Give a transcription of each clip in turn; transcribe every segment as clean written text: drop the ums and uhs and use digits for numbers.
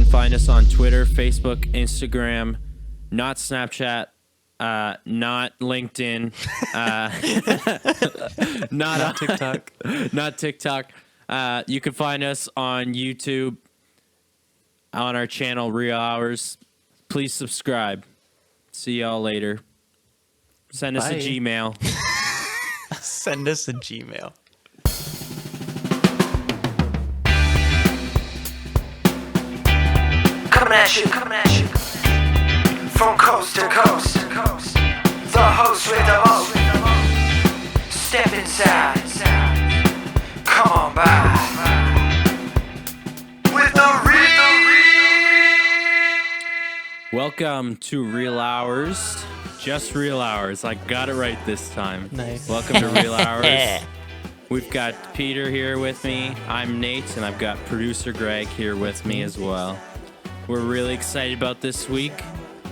find us on Twitter, Facebook, Instagram, not Snapchat, not LinkedIn, not TikTok. not TikTok. You can find us on YouTube on our channel, Real Hours. Please subscribe. See y'all later. Send us a Bye. Gmail. Send us a Gmail. Coming at you, from coast to coast. The host with the most. Step inside, come on by. With the Welcome to Real Hours. Just Real Hours. I got it right this time. Nice. Welcome to Real Hours. We've got Peter here with me. I'm Nate, and I've got producer Greg here with me as well. We're really excited about this week.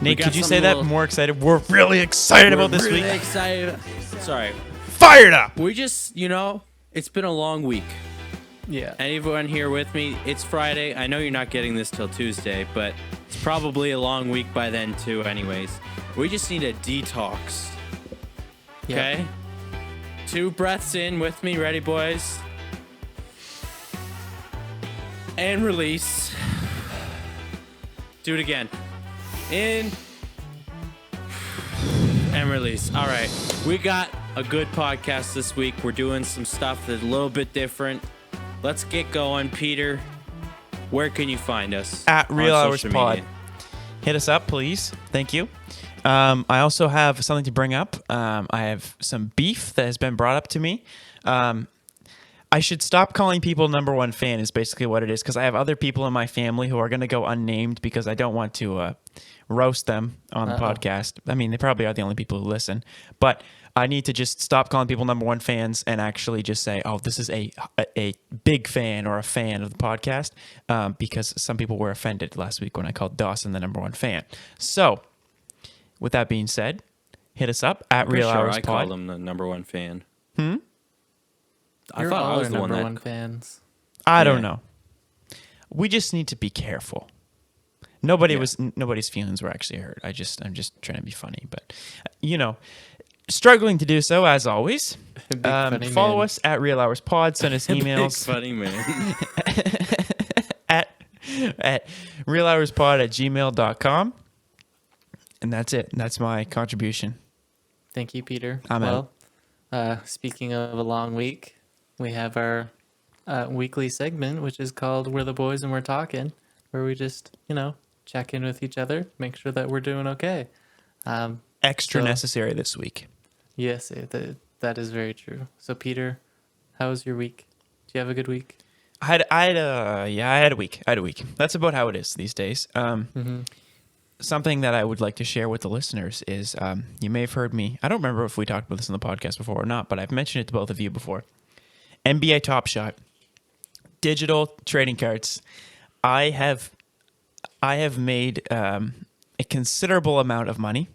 Nate, could you say that more excited? We're really excited about this really week. Excited. Sorry. Fired up. We just, it's been a long week. Yeah. Anyone here with me? It's Friday. I know you're not getting this till Tuesday, but it's probably a long week by then too anyways. We just need a detox. Okay? Yep. 2 breaths in with me. Ready, boys? And release. Do it again. In. And release. All right. We got a good podcast this week. We're doing some stuff that's a little bit different. Let's get going. Peter, where can you find us? At Real on Hours social Pod. media? Hit us up, please. Thank you. I also have something to bring up. I have some beef that has been brought up to me. I should stop calling people number one fan is basically what it is, because I have other people in my family who are going to go unnamed because I don't want to roast them on the podcast. I mean, they probably are the only people who listen. But I need to just stop calling people number one fans and actually just say, oh, this is a big fan or a fan of the podcast, because some people were offended last week when I called Dawson the number one fan. So, with that being said, hit us up at Real Hours I Pod. called him the number one fan. I You're thought I all was our the one number that. one fans. I don't Yeah. know. We just need to be careful. Nobody's feelings were actually hurt. I'm just trying to be funny, but struggling to do so as always. Big funny Follow man. us at Real Hours Pod. Send us Big emails funny man. at realhourspod@gmail.com. And that's it. That's my contribution. Thank you, Peter. I'm out. Speaking of a long week, we have our weekly segment, which is called We're the Boys and We're Talking, where we just, check in with each other, make sure that we're doing okay. Extra So- necessary this week. Yes, that is very true. So, Peter, how was your week? Do you have a good week? I had a week. That's about how it is these days. Something that I would like to share with the listeners is, you may have heard me. I don't remember if we talked about this in the podcast before or not, but I've mentioned it to both of you before. NBA Top Shot, digital trading cards. I have made a considerable amount of money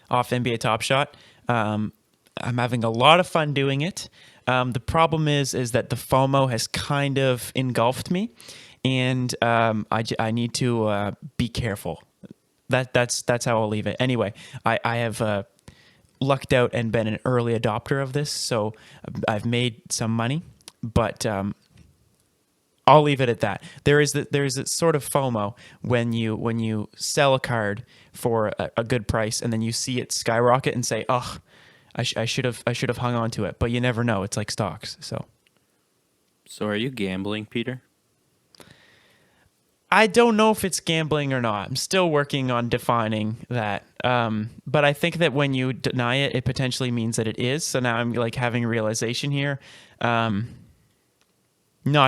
off NBA Top Shot. I'm having a lot of fun doing it. The problem is that the FOMO has kind of engulfed me, and I need to be careful. That's how I'll leave it. Anyway, I have lucked out and been an early adopter of this, so I've made some money, but I'll leave it at that. There is a sort of FOMO when you sell a card for a good price and then you see it skyrocket and say, "Oh, I should have hung on to it." But you never know. It's like stocks. So are you gambling, Peter? I don't know if it's gambling or not. I'm still working on defining that. But I think that when you deny it, it potentially means that it is. So now I'm like having a realization here. Not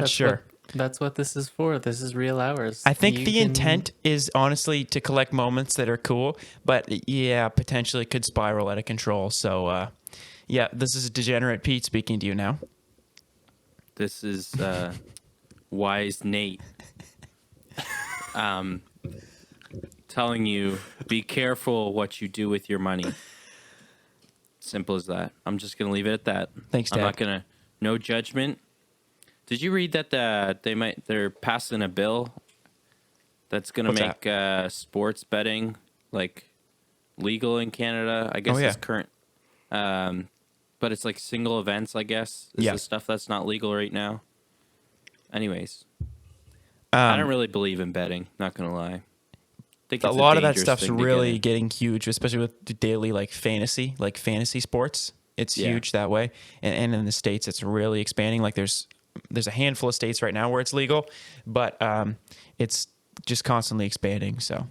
sure. That's what this is for. This is Real Hours. I think You the can- intent is honestly to collect moments that are cool, but yeah, potentially could spiral out of control. So, yeah, this is Degenerate Pete speaking to you now. This is Wise Nate telling you, be careful what you do with your money. Simple as that. I'm just going to leave it at that. Thanks, I'm Dad. not going to, no judgment. Did you read that they're passing a bill that's gonna What's make sports betting like legal in Canada. I guess Oh, yeah. it's current, but it's like single events. I guess is Yeah. the stuff that's not legal right now. Anyways, I don't really believe in betting. Not gonna lie. Think A it's lot of that dangerous stuff's thing to get really in. getting huge, especially with the daily like fantasy sports. It's Yeah. huge that way, and in the States, it's really expanding. Like there's a handful of states right now where it's legal, but it's just constantly expanding. So,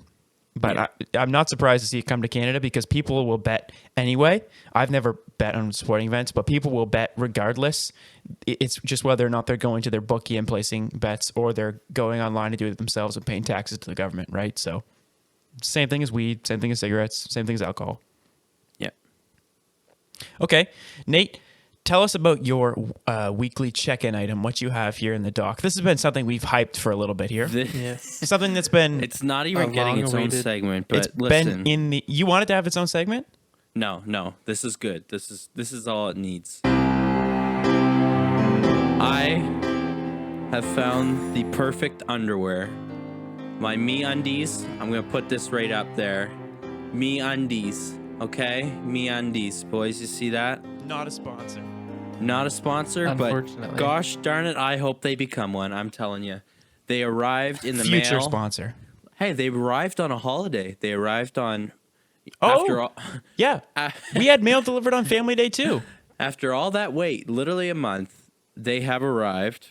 but Yeah. I'm not surprised to see it come to Canada because people will bet anyway. I've never bet on sporting events, but people will bet regardless. It's just whether or not they're going to their bookie and placing bets, or they're going online to do it themselves and paying taxes to the government, right? So, same thing as weed, same thing as cigarettes, same thing as alcohol. Yeah. Okay, Nate, tell us about your weekly check-in item, what you have here in the dock. This has been something we've hyped for a little bit here. Yes. It's something that's been It's not even A getting its own long-awaited- segment, it's but listen. been in the. You want it to have its own segment? No, this is good. This is all it needs. I have found the perfect underwear. My MeUndies. I'm gonna put this right up there. MeUndies. Okay, MeUndies, boys. You see that? Not a sponsor. Not a sponsor, but Unfortunately. gosh darn it, I hope they become one. I'm telling you. They arrived in the Future mail. sponsor. Hey, they arrived on a holiday. They arrived on. Oh. After all, Yeah, we had mail delivered on Family Day too. after all that wait, literally a month, they have arrived,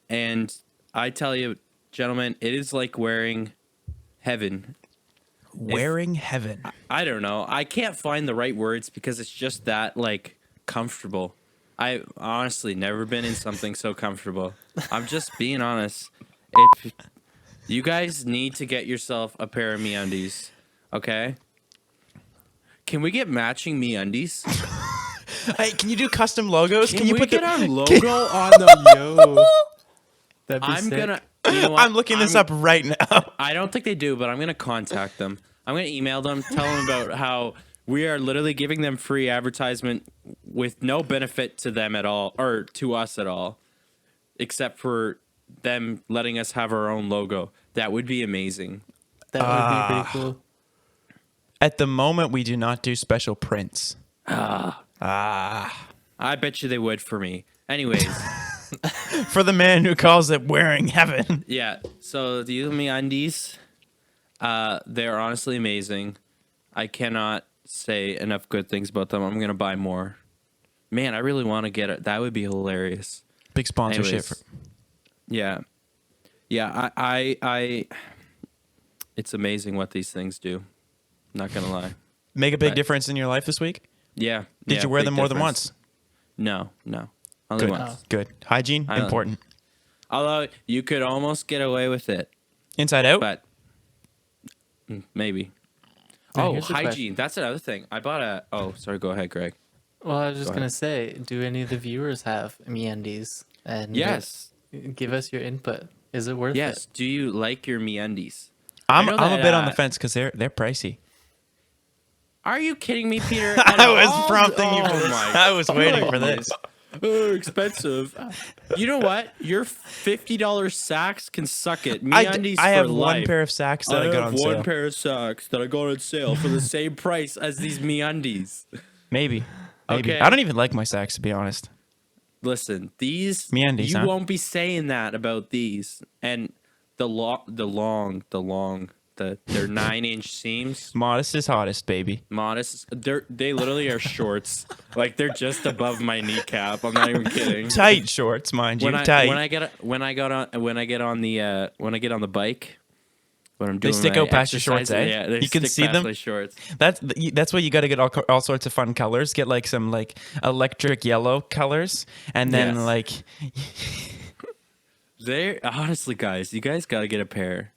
and I tell you, gentlemen, it is like wearing heaven. Wearing heaven. I don't know. I can't find the right words because it's just that like comfortable. I honestly never been in something so comfortable. I'm just being honest. If you guys need to get yourself a pair of MeUndies, okay? Can we get matching MeUndies? Hey, can you do custom logos? Can you we put get the? our logo on the Yo. That'd be I'm sick. gonna. You know what? I'm looking this up right now. I don't think they do, but I'm gonna contact them. I'm gonna email them, tell them about how we are literally giving them free advertisement with no benefit to them at all, or to us at all, except for them letting us have our own logo. That would be amazing. That would be pretty cool. At the moment, we do not do special prints. I bet you they would for me. Anyways, For the man who calls it wearing heaven. yeah. So the MeUndies, they're honestly amazing. I cannot say enough good things about them. I'm gonna buy more. Man, I really want to get it. That would be hilarious. Big sponsorship. Anyways, yeah. I it's amazing what these things do. Not gonna lie. Make a big Right. difference in your life this week? Yeah. Did yeah, you wear big them more than difference. once? No. Only Good. once. Good. Hygiene, I don't- important. Although you could almost get away with it, Inside out? but maybe. Now, Oh, here's a hygiene. question. That's another thing. I bought a. Oh, sorry. Go ahead, Greg. Well, I was just Go gonna ahead. say, do any of the viewers have MeUndies? And Yes. give us your input. Is it worth Yes. it? Do you like your MeUndies? I'm I know a that, bit on the uh, fence because they're pricey. Are you kidding me, Peter? I was prompting you for Oh this. my I was waiting for this. Oh, expensive. You know what? Your $50 sacks can suck it. I MeUndies I have for one life. pair of sacks that I, got on one sale. pair of socks that I got on sale for the same price as these MeUndies. Maybe. Okay. I don't even like my sacks, to be honest. Listen, these MeUndies, you huh? won't be saying that about these. And they're 9-inch seams. Modest is hottest, baby. Modest. They literally are shorts. Like they're just above my kneecap. I'm not even kidding. Tight shorts, mind you. Tight. when I get on the bike, when I'm doing stick my out past your shorts, exercises, eh? Yeah, they You can stick see past them? my shorts. That's why you got to get all sorts of fun colors. Get like some like electric yellow colors, and then Yes. like They're honestly, guys, you guys got to get a pair.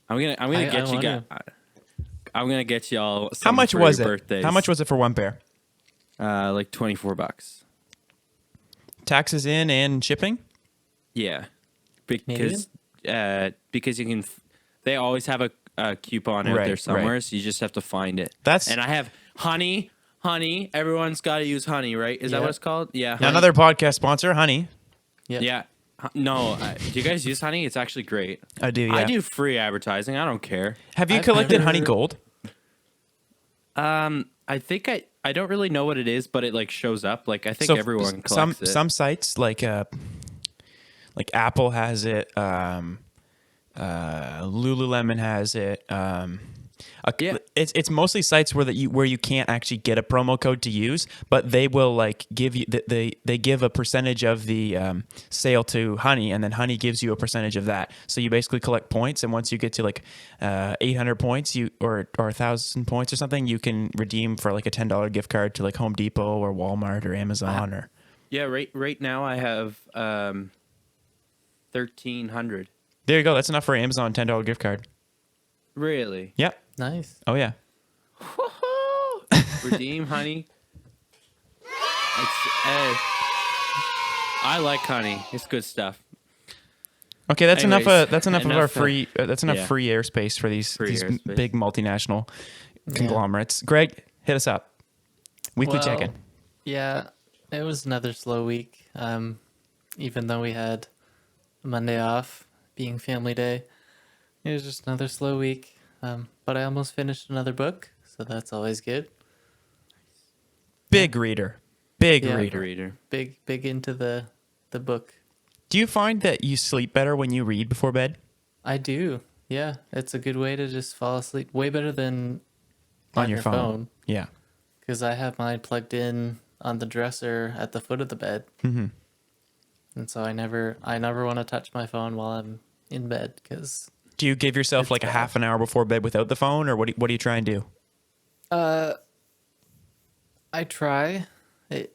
I'm gonna I get you wanna. guys. I'm gonna get y'all. how some much for was your it? Birthdays. How much was it for one pair? Like $24. Taxes in and shipping. Yeah, because you can. They always have a coupon out Right, there somewhere, right. so you just have to find it. That's- and I have honey. Everyone's got to use honey, right? Is that Yeah. what it's called? Yeah. Another podcast sponsor, honey. Yep. Yeah. No, do you guys use honey? It's actually great. I do. Yeah. I do free advertising. I don't care. Have you I've collected never- honey gold? I think I don't really know what it is, but it like shows up. Like I think everyone collects it. Some sites like Apple has it. Lululemon has it. Yeah. It's mostly sites where you can't actually get a promo code to use, but they will like give you they give a percentage of the sale to Honey, and then Honey gives you a percentage of that. So you basically collect points, and once you get to like 800 points, or 1,000 points or something, you can redeem for like a $10 gift card to like Home Depot or Walmart or Amazon or. Yeah, right now I have 1,300. There you go. That's enough for an Amazon $10 gift card. Really? Yep. Nice. Oh yeah. Redeem honey. I like honey. It's good stuff. Okay, that's Anyways, enough. That's enough of our enough, free. That's enough yeah. free airspace for these airspace. big multinational conglomerates. Greg, hit us up. Weekly Well, check-in. Yeah, it was another slow week. Even though we had Monday off, being Family Day, it was just another slow week. But I almost finished another book, so that's always good. Big reader. Big Yeah. reader. Big into the book. Do you find that you sleep better when you read before bed? I do. Yeah, it's a good way to just fall asleep. Way better than On your phone. Yeah. Because I have mine plugged in on the dresser at the foot of the bed. Mm-hmm. And so I never want to touch my phone while I'm in bed because Do you give yourself It's like a bad. half an hour before bed without the phone, or what do you try and do? I try. It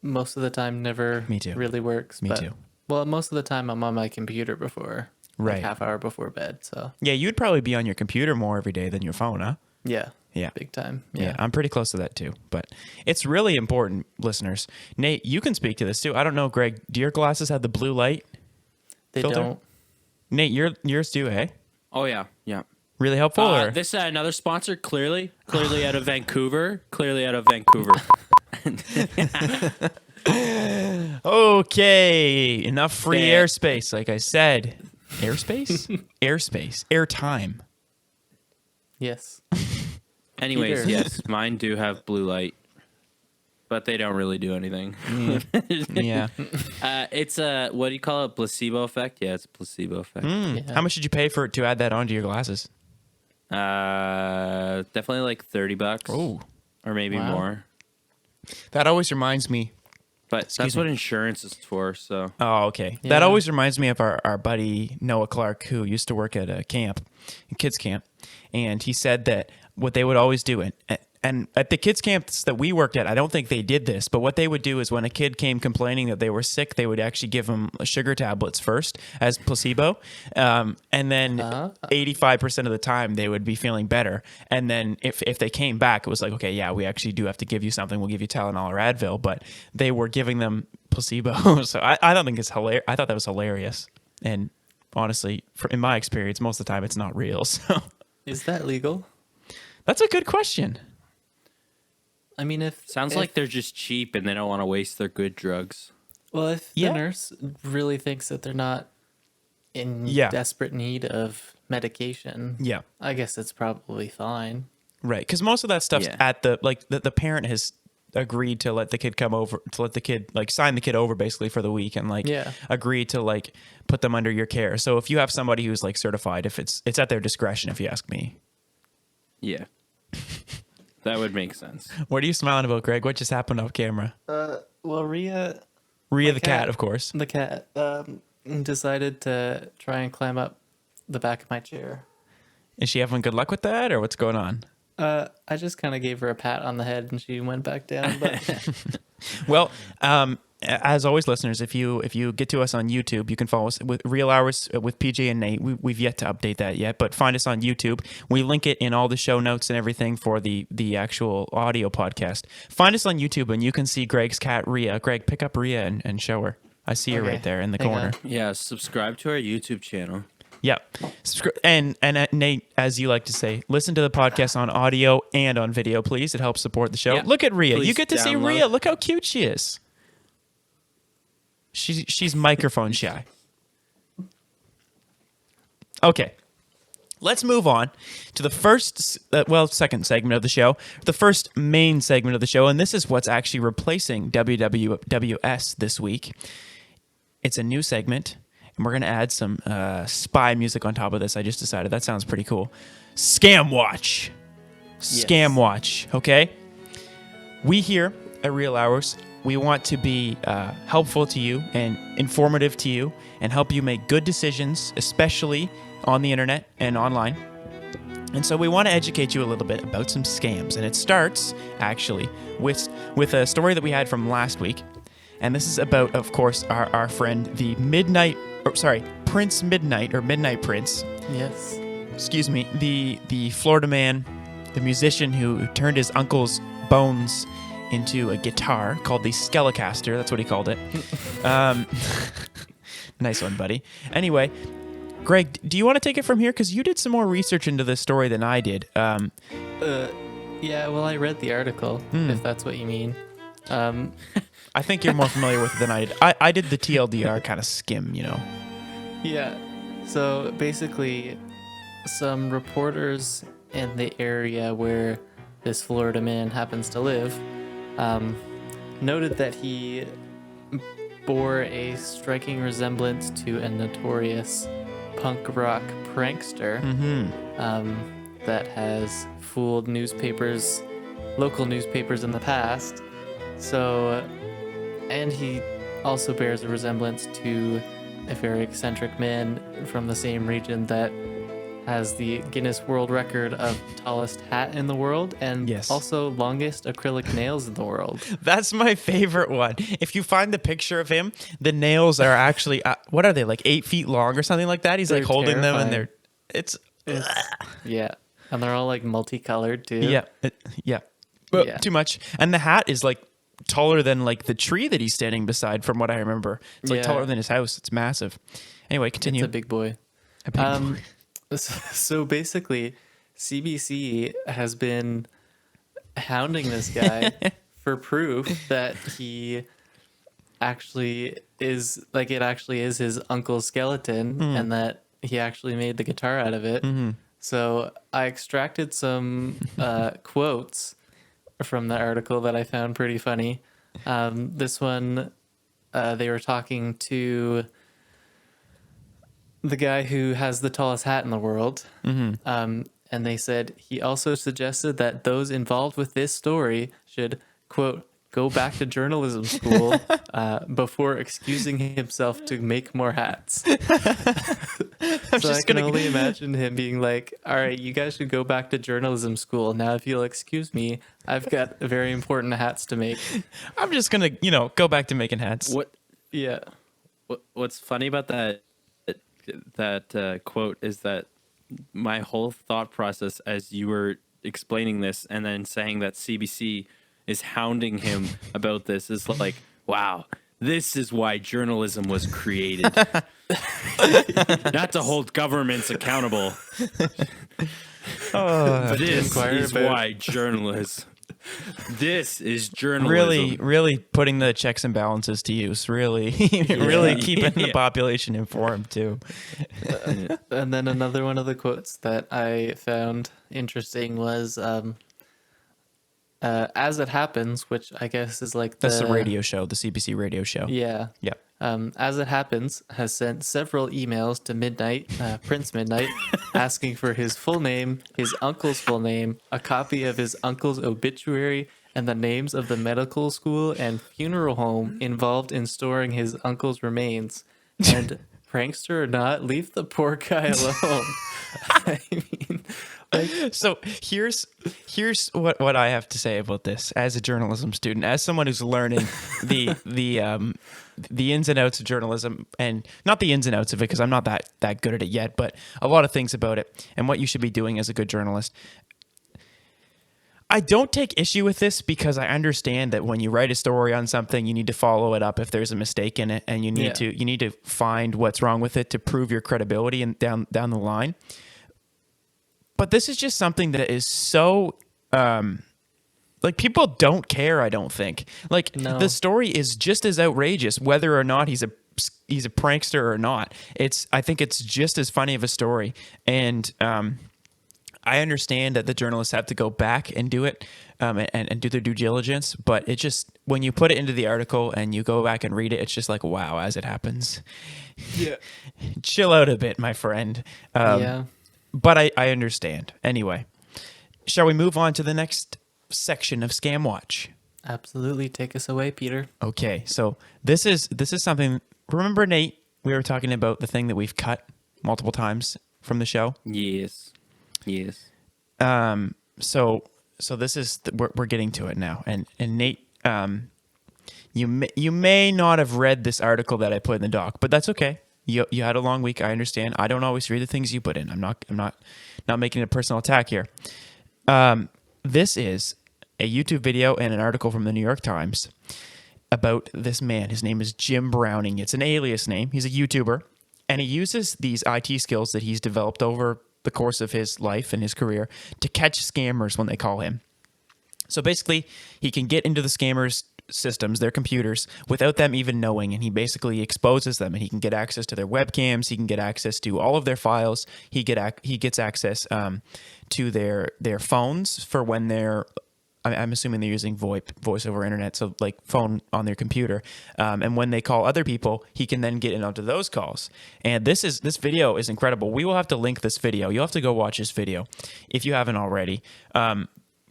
most of the time never Me too. really works. Me but, too. Well, most of the time I'm on my computer before Right. like half hour before bed. So Yeah, you'd probably be on your computer more every day than your phone, huh? yeah, Yeah. big time. Yeah, Yeah. I'm pretty close to that too. But it's really important, listeners. Nate, you can speak to this too. I don't know, Greg, do your glasses have the blue light? They filter? don't. Nate, yours do, eh? Oh yeah, yeah. Really helpful? Or? This is another sponsor, clearly out of Vancouver. Clearly out of Vancouver. Okay, enough free Yeah. airspace, like I said. Airspace? Airspace. Airtime. Yes. Anyways, Peter. yes, mine do have blue light, but they don't really do anything. Yeah. It's a, what do you call it? Placebo effect? Yeah, it's a placebo effect. Yeah. How much did you pay for it to add that onto your glasses? Definitely like $30. Oh. Or maybe Wow. more. That always reminds me. But Excuse that's me. what insurance is for, so. Oh, okay. Yeah. That always reminds me of our buddy Noah Clark, who used to work at a camp, a kids camp, and he said that what they would always do, and at the kids camps that we worked at, I don't think they did this, but what they would do is when a kid came complaining that they were sick, they would actually give them sugar tablets first as placebo, and then 85% of the time they would be feeling better, and then if they came back, it was like, okay, yeah, we actually do have to give you something. We'll give you Tylenol or Advil, but they were giving them placebo. So I don't think it's hilarious. I thought that was hilarious, and honestly, in my experience, most of the time it's not real. So Is that legal? that's a good question. I mean, if Sounds like they're just cheap and they don't want to waste their good drugs. well, if Yeah. the nurse really thinks that they're not in Yeah. desperate need of medication, Yeah. I guess it's probably fine. Right, because most of that stuff's Yeah. at the parent has agreed to let the kid come over, to let the kid like sign the kid over basically for the week, and like Yeah. agree to like put them under your care. So if you have somebody who's like certified, if it's at their discretion, if you ask me. Yeah. That would make sense. What are you smiling about, Greg? What just happened off camera? Well, Rhea, Rhea the cat, cat. of course. the cat, decided to try and climb up the back of my chair. Is she having good luck with that, or what's going on? I just kind of gave her a pat on the head and she went back down. But Well, as always, listeners, if you get to us on YouTube, you can follow us with Real Hours with PJ and Nate. We've yet to update that yet, but find us on YouTube. We link it in all the show notes and everything for the actual audio podcast. Find us on YouTube, and you can see Greg's cat, Rhea. Greg, pick up Rhea and show her. I see her Okay, right there in the hang corner. on. Yeah, subscribe to our YouTube channel. Yep. And Nate, as you like to say, listen to the podcast on audio and on video, please. It helps support the show. Yeah. Look at Rhea. You Please get to see download. Rhea. Look how cute she is. She's microphone shy. Okay. Let's move on to the second segment of the show, the first main segment of the show, and this is what's actually replacing WWS this week. It's a new segment, and we're going to add some spy music on top of this. I just decided that sounds pretty cool. Scam Watch. Scam Watch, okay? We here at Real Hours, we want to be helpful to you and informative to you and help you make good decisions, especially on the internet and online. And so we want to educate you a little bit about some scams. And it starts, actually, with a story that we had from last week. And this is about, of course, our friend, the Prince Midnight, or Midnight Prince. Yes. Excuse me, the Florida man, the musician who turned his uncle's bones into a guitar called the Skelecaster. That's what he called it. Nice one, buddy. Anyway, Greg, do you want to take it from here? Because you did some more research into this story than I did. Yeah, well, I read the article, if that's what you mean. I think you're more familiar with it than I did. I did the TLDR kind of skim, you know. Yeah. So basically, some reporters in the area where this Florida man happens to live noted that he bore a striking resemblance to a notorious punk rock prankster that has fooled local newspapers in the past. So, and he also bears a resemblance to a very eccentric man from the same region that has the Guinness World Record of tallest hat in the world and also longest acrylic nails in the world. That's my favorite one. If you find the picture of him, the nails are actually, what are they, like 8 feet long or something like that? He's like holding them and it's yeah. And they're all like multicolored too. Yeah. Too much. And the hat is like taller than like the tree that he's standing beside from what I remember. It's like taller than his house. It's massive. Anyway, continue. It's a big boy. So basically, CBC has been hounding this guy for proof that he actually is, like, it actually is his uncle's skeleton and that he actually made the guitar out of it. So I extracted some quotes from the article that I found pretty funny. This one, they were talking to the guy who has the tallest hat in the world. And they said he also suggested that those involved with this story should, quote, go back to journalism school before excusing himself to make more hats. So I can only imagine him being like, all right, you guys should go back to journalism school. Now, if you'll excuse me, I've got very important hats to make. I'm just going to, go back to making hats. What's funny about that quote is that my whole thought process as you were explaining this and then saying that CBC is hounding him about this is like, wow, this is why journalism was created. Not to hold governments accountable. This is why journalists. This is journalism. Really putting the checks and balances to use. Really keeping the population informed too. And then another one of the quotes that I found interesting was, as it happens, which I guess is like that's the radio show, the CBC radio show. Yeah. As it happens, has sent several emails to Midnight, Prince Midnight, asking for his full name, his uncle's full name, a copy of his uncle's obituary, and the names of the medical school and funeral home involved in storing his uncle's remains. And prankster or not, leave the poor guy alone. I mean, so here's what I have to say about this as a journalism student, as someone who's learning the ins and outs of journalism, and not the ins and outs of it because I'm not that good at it yet, but a lot of things about it and what you should be doing as a good journalist. I don't take issue with this because I understand that when you write a story on something, you need to follow it up if there's a mistake in it, and you need to find what's wrong with it to prove your credibility and down the line. But this is just something that is so Like, people don't care, I don't think. Like, No. the story is just as outrageous, whether or not he's a prankster or not. I think it's just as funny of a story. And I understand that the journalists have to go back and do it and do their due diligence, but it just, when you put it into the article and you go back and read it, it's just like, wow, as it happens. Yeah. Chill out a bit, my friend. Yeah. But I understand. Anyway, shall we move on to the next section of Scam Watch? Absolutely. Take us away, Peter. Okay, so this is something. Remember, Nate, we were talking about the thing that we've cut multiple times from the show. Yes. So this is we're getting to it now, and Nate, you may not have read this article that I put in the doc, but that's okay. You had a long week. I understand. I don't always read the things you put in. I'm not making a personal attack here. This is a YouTube video and an article from the New York Times about this man. His name is Jim Browning. It's an alias name. He's a YouTuber, and he uses these IT skills that he's developed over the course of his life and his career to catch scammers when they call him. So basically, he can get into the scammers' systems, their computers, without them even knowing, and he basically exposes them, and he can get access to their webcams, he can get access to all of their files, he gets access to their phones for when they're, I'm assuming they're using voice over internet, so like phone on their computer. And when they call other people, he can then get in onto those calls. And this video is incredible. We will have to link this video. You'll have to go watch this video if you haven't already.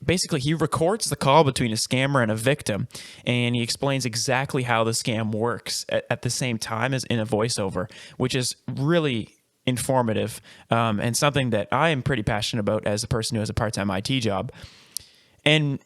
Basically, he records the call between a scammer and a victim, and he explains exactly how the scam works at the same time as in a voiceover, which is really informative and something that I am pretty passionate about as a person who has a part-time IT job. And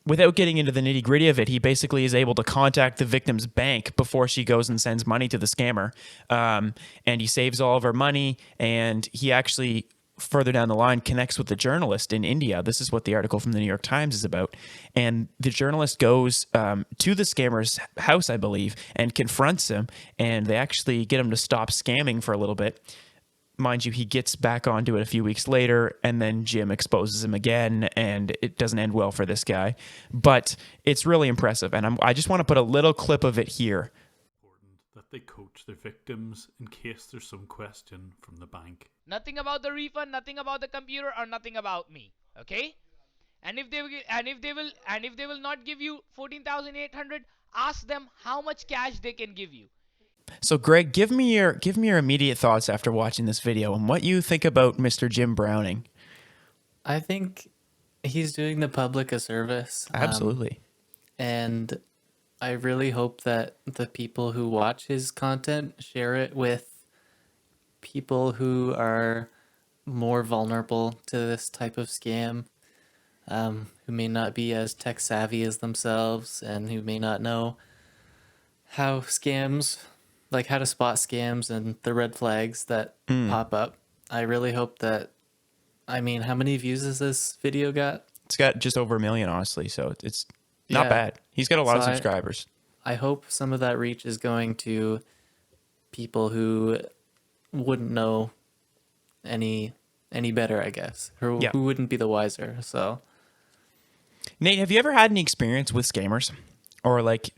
without getting into the nitty-gritty of it, he basically is able to contact the victim's bank before she goes and sends money to the scammer. And he saves all of her money, and he actually, further down the line, connects with the journalist in India. This is what the article from the New York Times is about. And the journalist goes to the scammer's house, I believe, and confronts him, and they actually get him to stop scamming for a little bit. Mind you, he gets back onto it a few weeks later, and then Jim exposes him again, and it doesn't end well for this guy. But it's really impressive, and I just want to put a little clip of it here. Important that they coach their victims in case there's some question from the bank. Nothing about the refund, nothing about the computer, or nothing about me. Okay? And if they will not give you 14,800, ask them how much cash they can give you. So, Greg, give me your immediate thoughts after watching this video and what you think about Mr. Jim Browning. I think he's doing the public a service. Absolutely. And I really hope that the people who watch his content share it with people who are more vulnerable to this type of scam, who may not be as tech savvy as themselves and who may not know how scams, like how to spot scams and the red flags that pop up. I really hope that, how many views has this video got? It's got just over 1 million, honestly, so it's not Yeah. bad. He's got a lot of So subscribers. I hope some of that reach is going to people who wouldn't know any better, I guess, or Yeah. who wouldn't be the wiser. So Nate, have you ever had any experience with scammers? Or, like,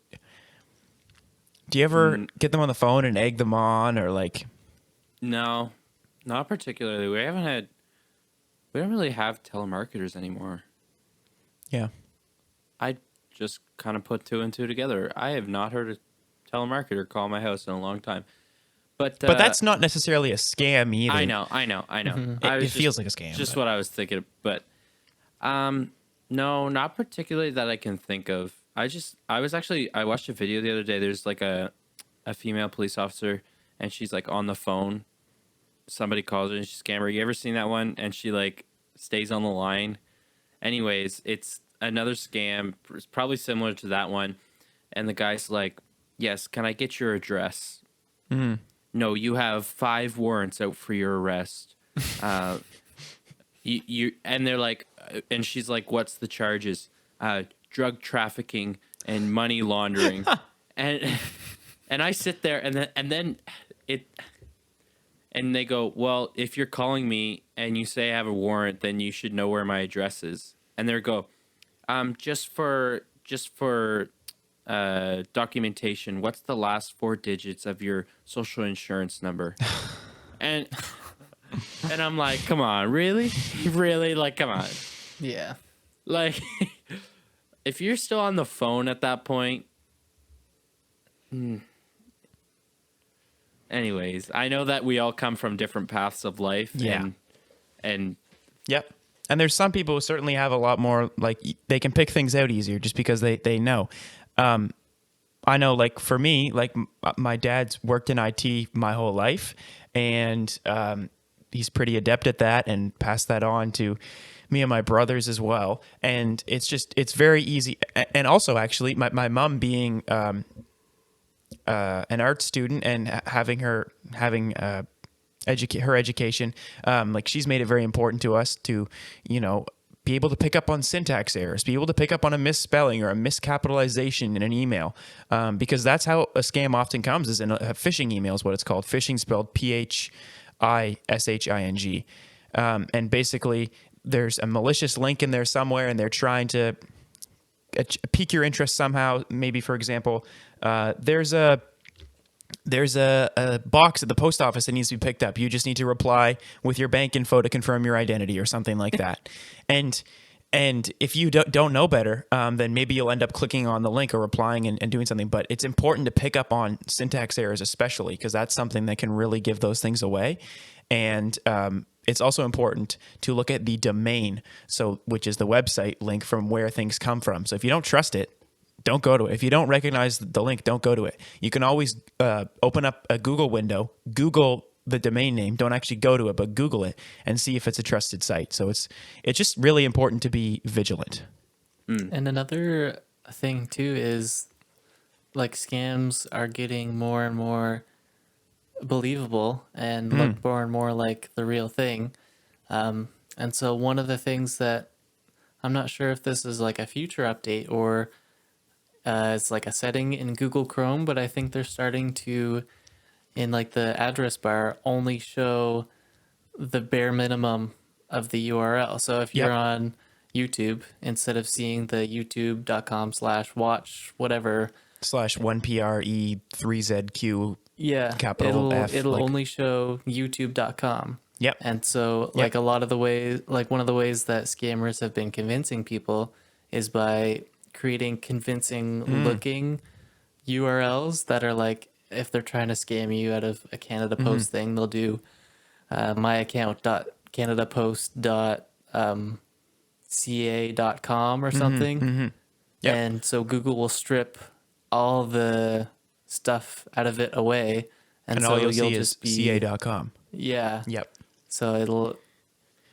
do you ever get them on the phone and egg them on, or, like... No, not particularly. We don't really have telemarketers anymore. Yeah. I just kind of put two and two together. I have not heard a telemarketer call my house in a long time. But that's not necessarily a scam either. I know. It feels like a scam. Just but- what I was thinking. But no, not particularly that I can think of. I watched a video the other day. There's like a female police officer, and she's like on the phone. Somebody calls her and she's a scammer. You ever seen that one? And she like stays on the line. Anyways, it's another scam. It's probably similar to that one. And the guy's like, "Yes, can I get your address?" Mm-hmm. "No, you have 5 warrants out for your arrest." You and they're like, and she's like, "What's the charges?" "Drug trafficking and money laundering." and I sit there and then they go, "Well, if you're calling me and you say I have a warrant, then you should know where my address is." And they go, Just for documentation, what's the last 4 digits of your social insurance number? and and I'm like, come on, really? Really? Like, come on. Yeah. Like, if you're still on the phone at that point. Anyways, I know that we all come from different paths of life. Yeah. And Yep. And there's some people who certainly have a lot more, like, they can pick things out easier just because they know. I know, like, for me, like, my dad's worked in IT my whole life, and he's pretty adept at that and passed that on to me and my brothers as well. And it's very easy. And also, actually, my mom being an art student and having her education, like, she's made it very important to us to, be able to pick up on syntax errors, be able to pick up on a misspelling or a miscapitalization in an email, because that's how a scam often comes, is in a phishing email is what it's called. Phishing spelled phishing. And basically there's a malicious link in there somewhere, and they're trying to pique your interest somehow. Maybe, for example, there's a box at the post office that needs to be picked up. You just need to reply with your bank info to confirm your identity or something like that. And if you don't know better, then maybe you'll end up clicking on the link or replying and doing something. But it's important to pick up on syntax errors, especially because that's something that can really give those things away. And it's also important to look at the domain, which is the website link from where things come from. So if you don't trust it, don't go to it. If you don't recognize the link, don't go to it. You can always open up a Google window, Google the domain name. Don't actually go to it, but Google it and see if it's a trusted site. So it's just really important to be vigilant. And another thing too is, like, scams are getting more and more believable and look more and more like the real thing. And so one of the things that I'm not sure if this is like a future update or it's like a setting in Google Chrome, but I think they're starting to, in like the address bar, only show the bare minimum of the URL. So if you're on YouTube, instead of seeing the youtube.com/watch whatever /1PRE3ZQ capital F, it'll only show youtube.com. Yep. And so like a lot of the ways, like one of the ways that scammers have been convincing people is by creating convincing looking URLs that are like, if they're trying to scam you out of a Canada Post thing, they'll do myaccount.canadapost.ca.com or something. Yep. And so Google will strip all the stuff out of it away. And so all you'll see just is be ca.com. Yeah. Yep. So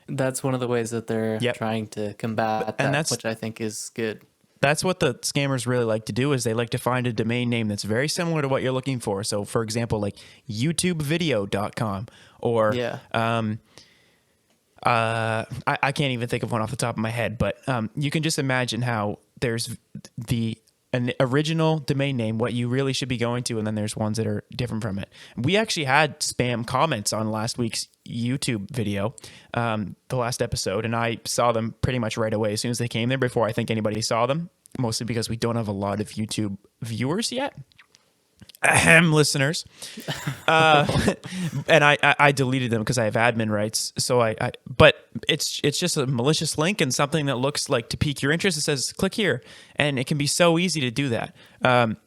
that's one of the ways that they're trying to combat that, which I think is good. That's what the scammers really like to do, is they like to find a domain name that's very similar to what you're looking for. So, for example, like youtubevideo.com or I can't even think of one off the top of my head, but you can just imagine how there's an original domain name, what you really should be going to, and then there's ones that are different from it. We actually had spam comments on last week's YouTube video, the last episode, and I saw them pretty much right away as soon as they came there, before I think anybody saw them, mostly because we don't have a lot of YouTube viewers yet. Ahem, listeners. And I deleted them because I have admin rights. So but it's just a malicious link and something that looks like to pique your interest. It says click here, and it can be so easy to do that.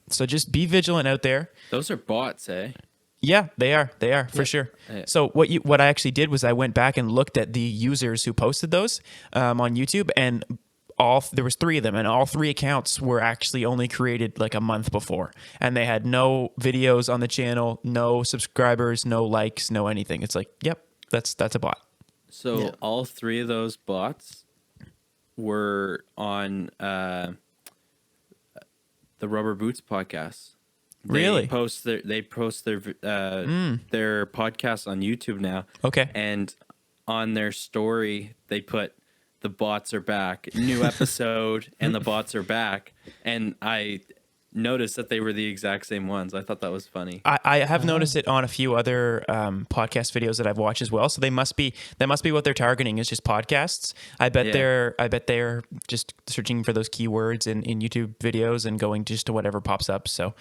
So just be vigilant out there. Those are bots, eh? Yeah, they are for sure. So what I actually did was I went back and looked at the users who posted those on YouTube, and there was 3 of them, and all 3 accounts were actually only created like a month before, and they had no videos on the channel, no subscribers, no likes, no anything. It's like, yep, that's a bot. So all 3 of those bots were on the Rubber Boots podcast. Really? They post their podcast on YouTube now. Okay. And on their story, they put, "The bots are back. New episode, and the bots are back." And I notice that they were the exact same ones. I thought that was funny. I have noticed it on a few other podcast videos that I've watched as well. So that must be what they're targeting is just podcasts. I bet they're just searching for those keywords in YouTube videos and going just to whatever pops up. So,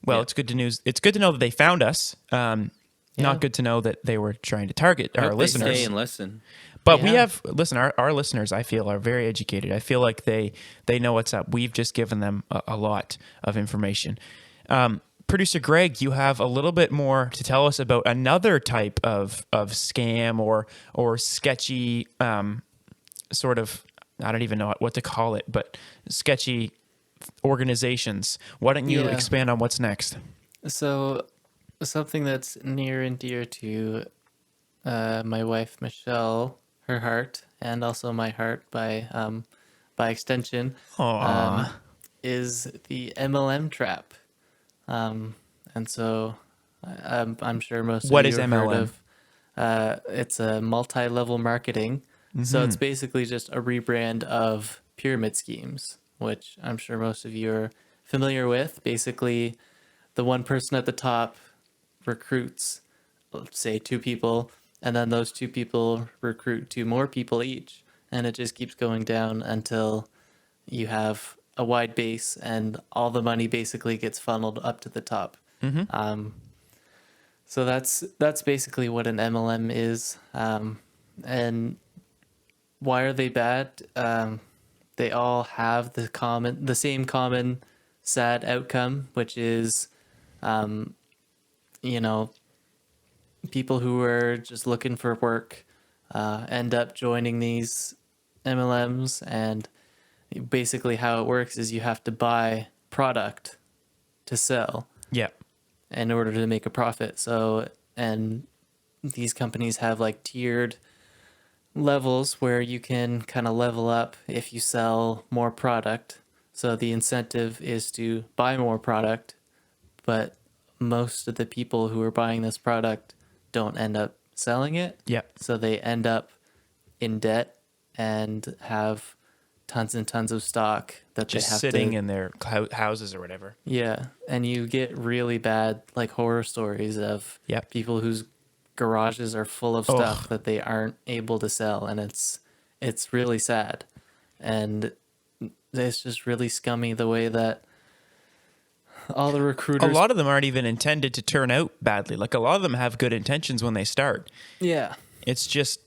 it's good to news. It's good to know that they found us. Not good to know that they were trying to target our listeners. They stay and listen. But we have our listeners, I feel, are very educated. I feel like they know what's up. We've just given them a lot of information. Producer Greg, you have a little bit more to tell us about another type of scam or sketchy sort of, I don't even know what to call it, but sketchy organizations. Why don't you expand on what's next? So something that's near and dear to my wife Michelle, her heart, and also my heart by extension, is the MLM trap. And so I'm sure most of you have heard of. It's a multi-level marketing. So it's basically just a rebrand of pyramid schemes, which I'm sure most of you are familiar with. Basically, the one person at the top recruits, let's say, 2 people, and then those 2 people recruit 2 more people each, and it just keeps going down until you have a wide base and all the money basically gets funneled up to the top. So that's basically what an MLM is. And why are they bad? They all have the same common sad outcome, which is people who are just looking for work end up joining these MLMs, and basically how it works is you have to buy product to sell in order to make a profit. So, and these companies have like tiered levels where you can kind of level up if you sell more product. So the incentive is to buy more product, but most of the people who are buying this product don't end up selling it. So they end up in debt and have tons and tons of stock that just they have sitting in their houses or whatever. And you get really bad like horror stories of people whose garages are full of stuff that they aren't able to sell, and it's really sad, and it's just really scummy the way that all the recruiters, a lot of them aren't even intended to turn out badly. Like a lot of them have good intentions when they start. It's just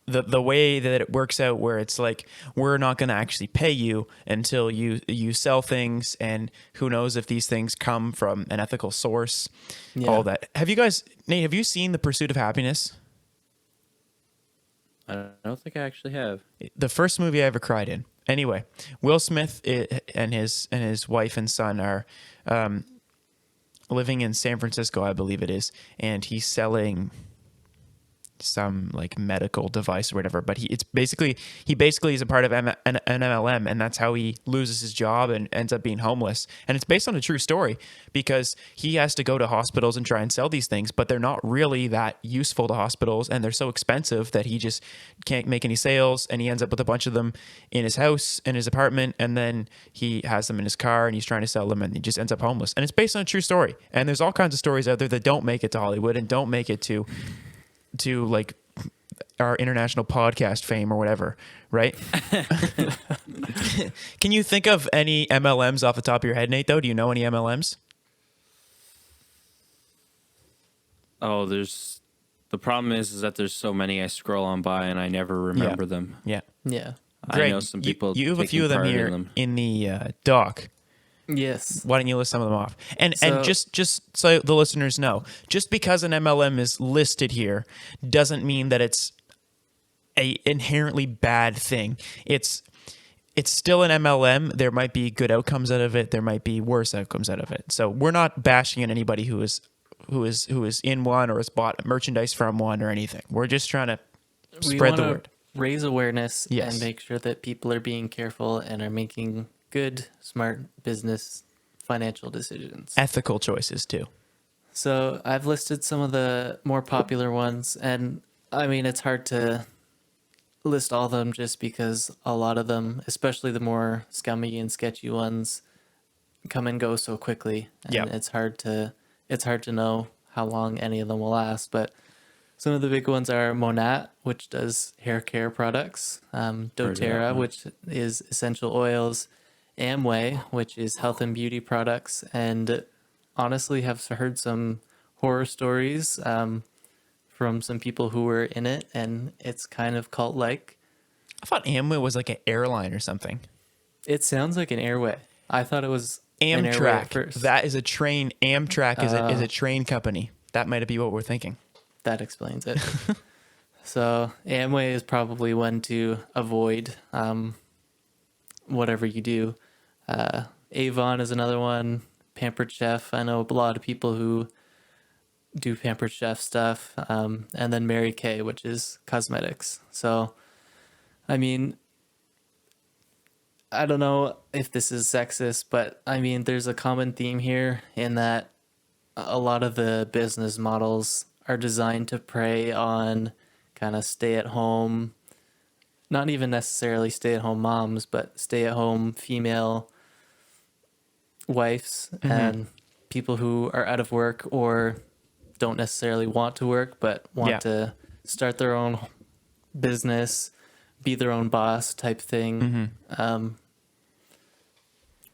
the way that it works out where it's like, we're not going to actually pay you until you sell things, and who knows if these things come from an ethical source. All that. Have you guys, Nate, have you seen The Pursuit of Happiness? I don't think I actually have. The first movie I ever cried in. Anyway, Will Smith and his wife and son are living in San Francisco, I believe it is, and he's selling some like medical device or whatever, but he basically is a part of an MLM, and that's how he loses his job and ends up being homeless. And it's based on a true story, because he has to go to hospitals and try and sell these things, but they're not really that useful to hospitals, and they're so expensive that he just can't make any sales, and he ends up with a bunch of them in his house, in his apartment, and then he has them in his car and he's trying to sell them, and he just ends up homeless. And it's based on a true story. And there's all kinds of stories out there that don't make it to Hollywood and don't make it to like our international podcast fame or whatever, right? Can you think of any MLMs off the top of your head, Nate, though? Do you know any MLMs? Oh, the problem is that there's so many I scroll on by and I never remember them. Yeah. I know some people. You have a few of them here in the doc. Yes. Why don't you list some of them off? And just so the listeners know, just because an MLM is listed here doesn't mean that it's a inherently bad thing. It's still an MLM. There might be good outcomes out of it. There might be worse outcomes out of it. So we're not bashing on anybody who is in one or has bought merchandise from one or anything. We're just trying to spread the word. Raise awareness and make sure that people are being careful and are making good, smart business financial decisions. Ethical choices too. So I've listed some of the more popular ones, and I mean, it's hard to list all of them just because a lot of them, especially the more scummy and sketchy ones, come and go so quickly, and Yep. it's hard to know how long any of them will last. But some of the big ones are Monat, which does hair care products, that doTERRA, one. which is essential oils, Amway, which is health and beauty products, and honestly have heard some horror stories from some people who were in it, and it's kind of cult-like. I thought Amway was like an airline or something. It sounds like an airway. I thought it was an airway at Amtrak. first. That is a train. Amtrak is a train company. That might be what we're thinking. That explains it. So Amway is probably one to avoid, whatever you do. Avon is another one. Pampered Chef. I know a lot of people who do Pampered Chef stuff. And then Mary Kay, which is cosmetics. So, I mean, I don't know if this is sexist, but I mean, there's a common theme here in that a lot of the business models are designed to prey on kind of stay at home, not even necessarily stay at home moms, but stay at home female wives and people who are out of work or don't necessarily want to work, but want to start their own business, be their own boss type thing.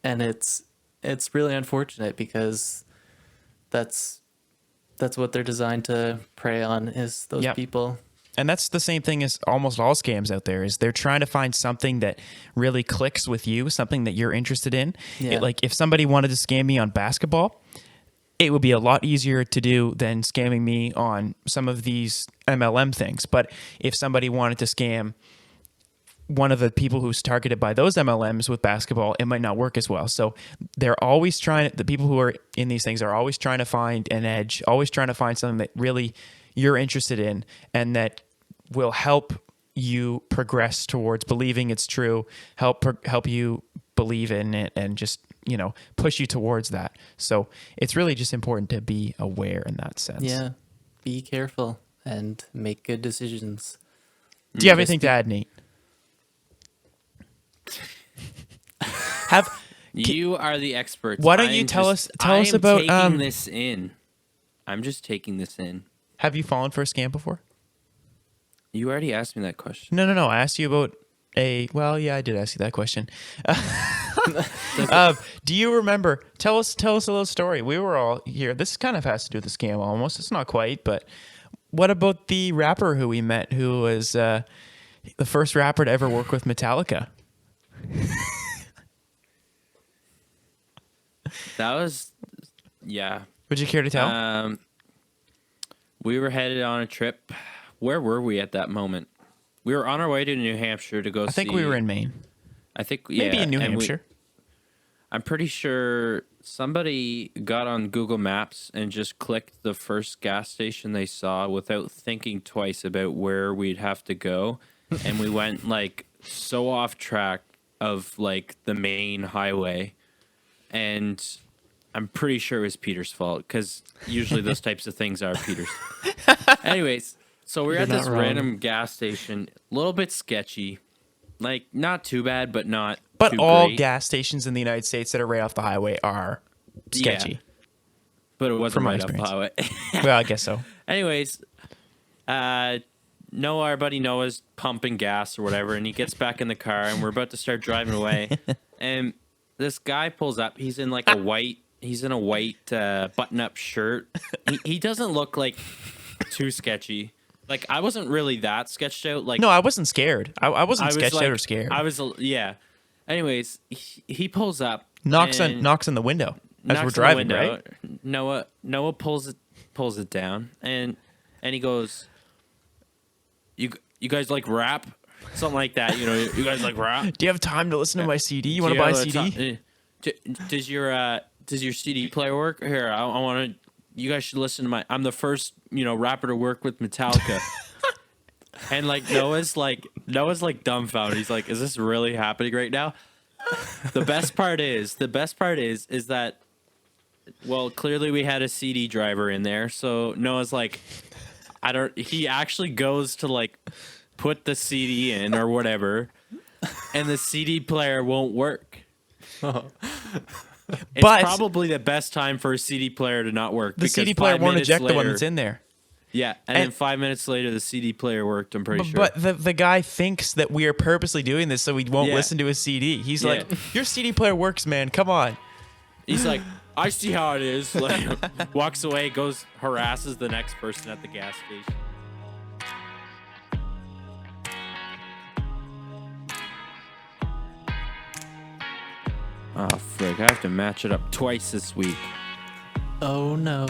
And it's really unfortunate because that's what they're designed to prey on, is those people. And that's the same thing as almost all scams out there, is they're trying to find something that really clicks with you, something that you're interested in. Yeah. Like if somebody wanted to scam me on basketball, it would be a lot easier to do than scamming me on some of these MLM things. But if somebody wanted to scam one of the people who's targeted by those MLMs with basketball, it might not work as well. So they're always the people who are in these things are always trying to find an edge, always trying to find something that really you're interested in and that will help you progress towards believing it's true, help you believe in it, and just, push you towards that. So it's really just important to be aware in that sense. Yeah. Be careful and make good decisions. Do you have anything to add, Nate? You are the experts. Why don't you tell us about taking this in. I'm just taking this in. Have you fallen for a scam before? You already asked me that question. No. I asked you about well, yeah, I did ask you that question. Do you remember? Tell us a little story. We were all here. This kind of has to do with the scam almost. It's not quite, but what about the rapper who we met, who was the first rapper to ever work with Metallica? That was, yeah. Would you care to tell? We were headed on a trip. Where were we at that moment? We were on our way to New Hampshire to go see. I think we were in Maine. I think, Maybe in New Hampshire. I'm pretty sure somebody got on Google Maps and just clicked the first gas station they saw without thinking twice about where we'd have to go. And we went like so off track of like the main highway. And I'm pretty sure it was Peter's fault, because usually those types of things are Peter's. Anyways, so we're You're at this not wrong. random gas station, a little bit sketchy. Like, not too bad, but not But too all great. gas stations in the United States that are right off the highway are sketchy. Yeah. But it wasn't From my right off the highway. Well, I guess so. Anyways, Noah, our buddy Noah's pumping gas or whatever, and he gets back in the car, and we're about to start driving away. And this guy pulls up. He's in like a white button-up shirt. He doesn't look like too sketchy. Like, I wasn't really that sketched out. Like, No, I wasn't scared. I wasn't sketched like, out or scared. I was, yeah. Anyways, he pulls up. knocks and on the window as knocks we're on the driving, window. right? Noah pulls it down, and he goes, "You guys like rap?" Something like that. You guys like rap? Do you have time to listen to my CD? You want to buy a CD? Does your CD player work? Here, I want to. You guys should listen to my. I'm the first rapper to work with Metallica. And like Noah's like dumbfounded. He's like, "Is this really happening right now?" The best part is that, well, clearly we had a CD driver in there, so Noah's like, he actually goes to like put the CD in or whatever, and the CD player won't work. It's But probably the best time for a CD player to not work. the because CD player 5 won't minutes eject the one later- that's in there. Yeah, and then And- 5 minutes later, the CD player worked. I'm pretty sure. But the guy thinks that we are purposely doing this so we won't Yeah. listen to his CD. He's Yeah. like, your CD player works, man. Come on. He's like, I see how it is. Like, walks away, goes harasses the next person at the gas station. Oh, frig. I have to match it up twice this week. Oh no.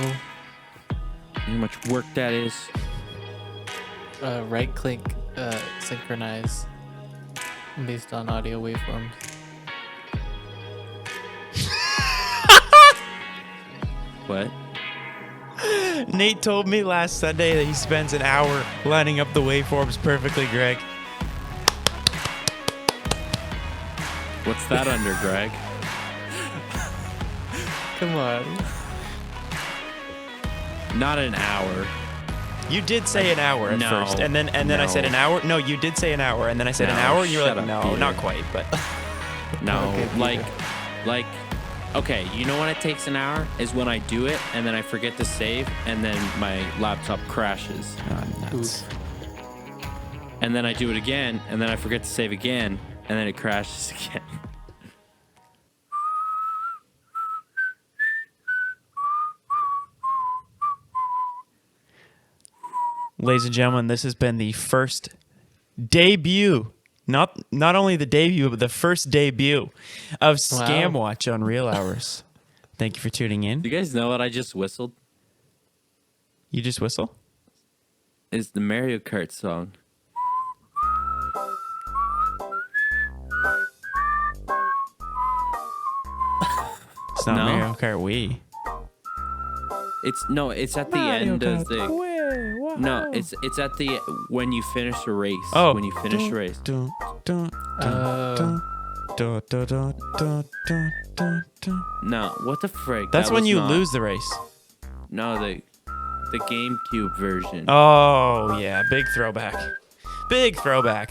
How much work that is. Right click, synchronize based on audio waveforms. What? Nate told me last Sunday that he spends an hour lining up the waveforms perfectly, Greg. What's that under, Greg? Come on. Not an hour. You did say an hour at No. first, and then I said No. an hour. No, you did say an hour, and then I said an No, hour, and you were shut like, up, no, Peter. not quite, but No, Okay, Peter. like, okay, you know when it takes an hour is when I do it and then I forget to save and then my laptop crashes. nuts. And then I do it again and then I forget to save again and then it crashes again. Ladies and gentlemen, this has been the first debut. Not only the debut, but the first debut of Scam Watch on Real Hours. Thank you for tuning in. Do you guys know what I just whistled? You just whistle? It's the Mario Kart song. It's not No. Mario Kart Wii. It's at the end of the No, it's at the when you finish a race. Oh. When you finish a race. Dun, dun, Oh. dun, dun, dun, dun, dun, dun, dun, dun. No, what the frig? That's That when was you not- lose the race. No, the GameCube version. Oh, yeah. Big throwback. Big throwback.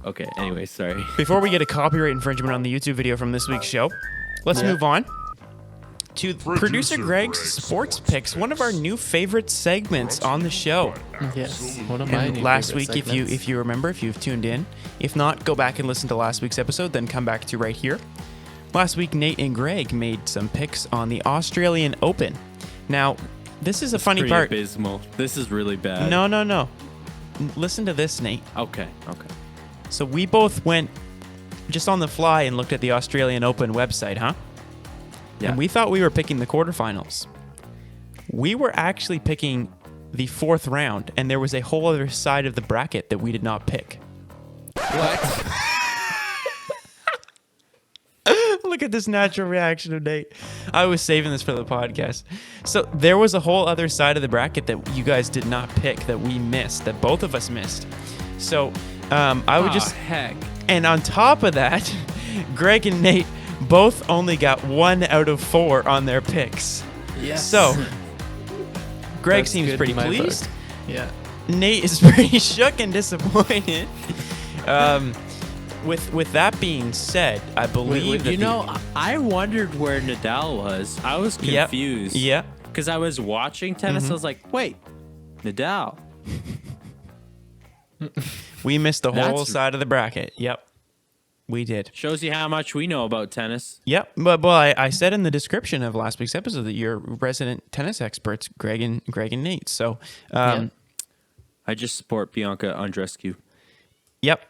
Okay, anyway, sorry. Before we get a copyright infringement on the YouTube video from this week's show, let's Yeah. move on to Producer Greg's Sports Picks, one of our new favorite segments on the show. Yes. One of my And new last favorite week, segments. if you remember, if you've tuned in, if not, go back and listen to last week's episode, then come back to right here. Last week, Nate and Greg made some picks on the Australian Open. Now, this is a funny Pretty part. abysmal. This is really bad. No. Listen to this, Nate. Okay. So we both went just on the fly and looked at the Australian Open website, huh? Yeah. And we thought we were picking the quarterfinals. We were actually picking the fourth round, and there was a whole other side of the bracket that we did not pick. What? Look at this natural reaction of Nate. I was saving this for the podcast. So there was a whole other side of the bracket that you guys did not pick, that we missed, that both of us missed. So I would just... heck. And on top of that, Greg and Nate both only got 1 out of 4 on their picks. Yes. So, Greg That's seems good pretty in my pleased. book. Yeah. Nate is pretty shook and disappointed. With that being said, I believe that You know, I wondered where Nadal was. I was Yep. confused. Yeah. Because I was watching tennis. I was like, wait, Nadal. We missed the whole That's- side of the bracket. Yep. We did. Shows you how much we know about tennis. Yep. But I said in the description of last week's episode that you're resident tennis experts, Greg and Nate. So, Yeah. I just support Bianca Andreescu. Yep.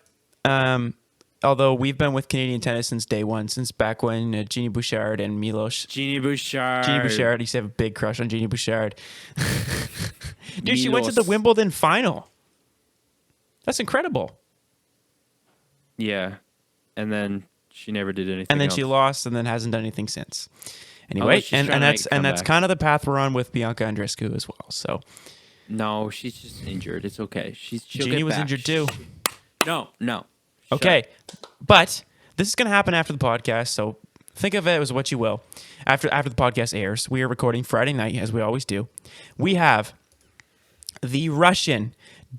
Although we've been with Canadian tennis since day one, since back when Jeannie Bouchard and Milos. Jeannie Bouchard. Jeannie Bouchard. I used to have a big crush on Jeannie Bouchard. Dude, she went to the Milos. Wimbledon final. That's incredible. Yeah. And then she never did anything And then else. she lost, and then hasn't done anything since. Anyway, she's and trying to that's make a and that's comeback. kind of the path we're on with Bianca Andreescu as well. So No, she's just injured. It's okay. She'll Jeannie get was back. injured too. No. Shut Okay, up. but this is going to happen after the podcast, so think of it as what you will. After the podcast airs, we are recording Friday night, as we always do. We have the Russian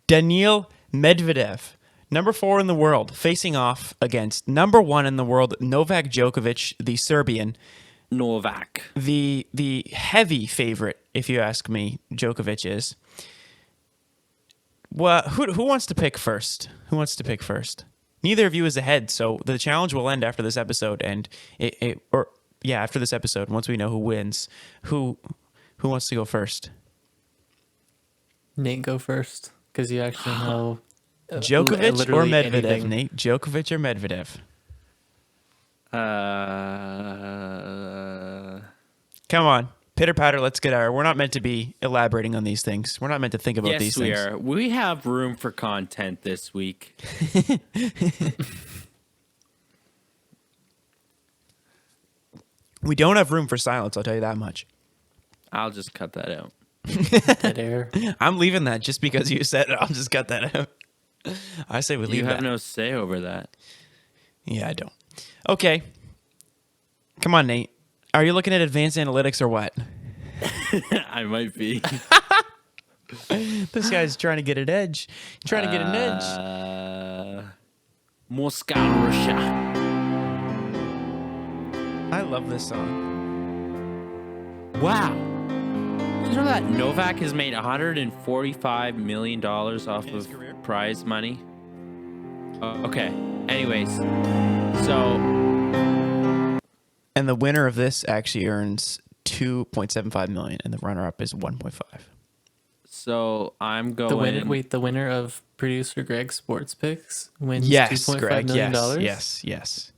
Daniil Medvedev Number 4 in the world, facing off against number 1 in the world, Novak Djokovic, the Serbian. Novak. The heavy favorite, if you ask me, Djokovic is. Well, who wants to pick first? Who wants to pick first? Neither of you is ahead, so the challenge will end after this episode, and after this episode, once we know who wins. Who wants to go first? Nate, go first, because you actually know Djokovic or literally Medvedev, anything. Nate? Djokovic or Medvedev? Come on. Pitter patter, let's get our. We're not meant to be elaborating on these things. We're not meant to think about these things. Yes, we are. We have room for content this week. We don't have room for silence, I'll tell you that much. I'll just cut that out. Dead air. I'm leaving that just because you said it. I'll just cut that out. I say we leave You have that. no say over that. Yeah, I don't. Okay. Come on, Nate. Are you looking at advanced analytics or what? I might be. This guy's trying to get an edge. Trying to get an edge. Moscow, Russia. I love this song. Wow. You know that Novak has made $145 million off In his of career? prize money? Okay. Anyways, so And the winner of this actually earns $2.75 million, and the runner-up is 1.5. I'm going. The winner of producer Greg's sports picks wins Yes, $2.5 Greg. million. Yes.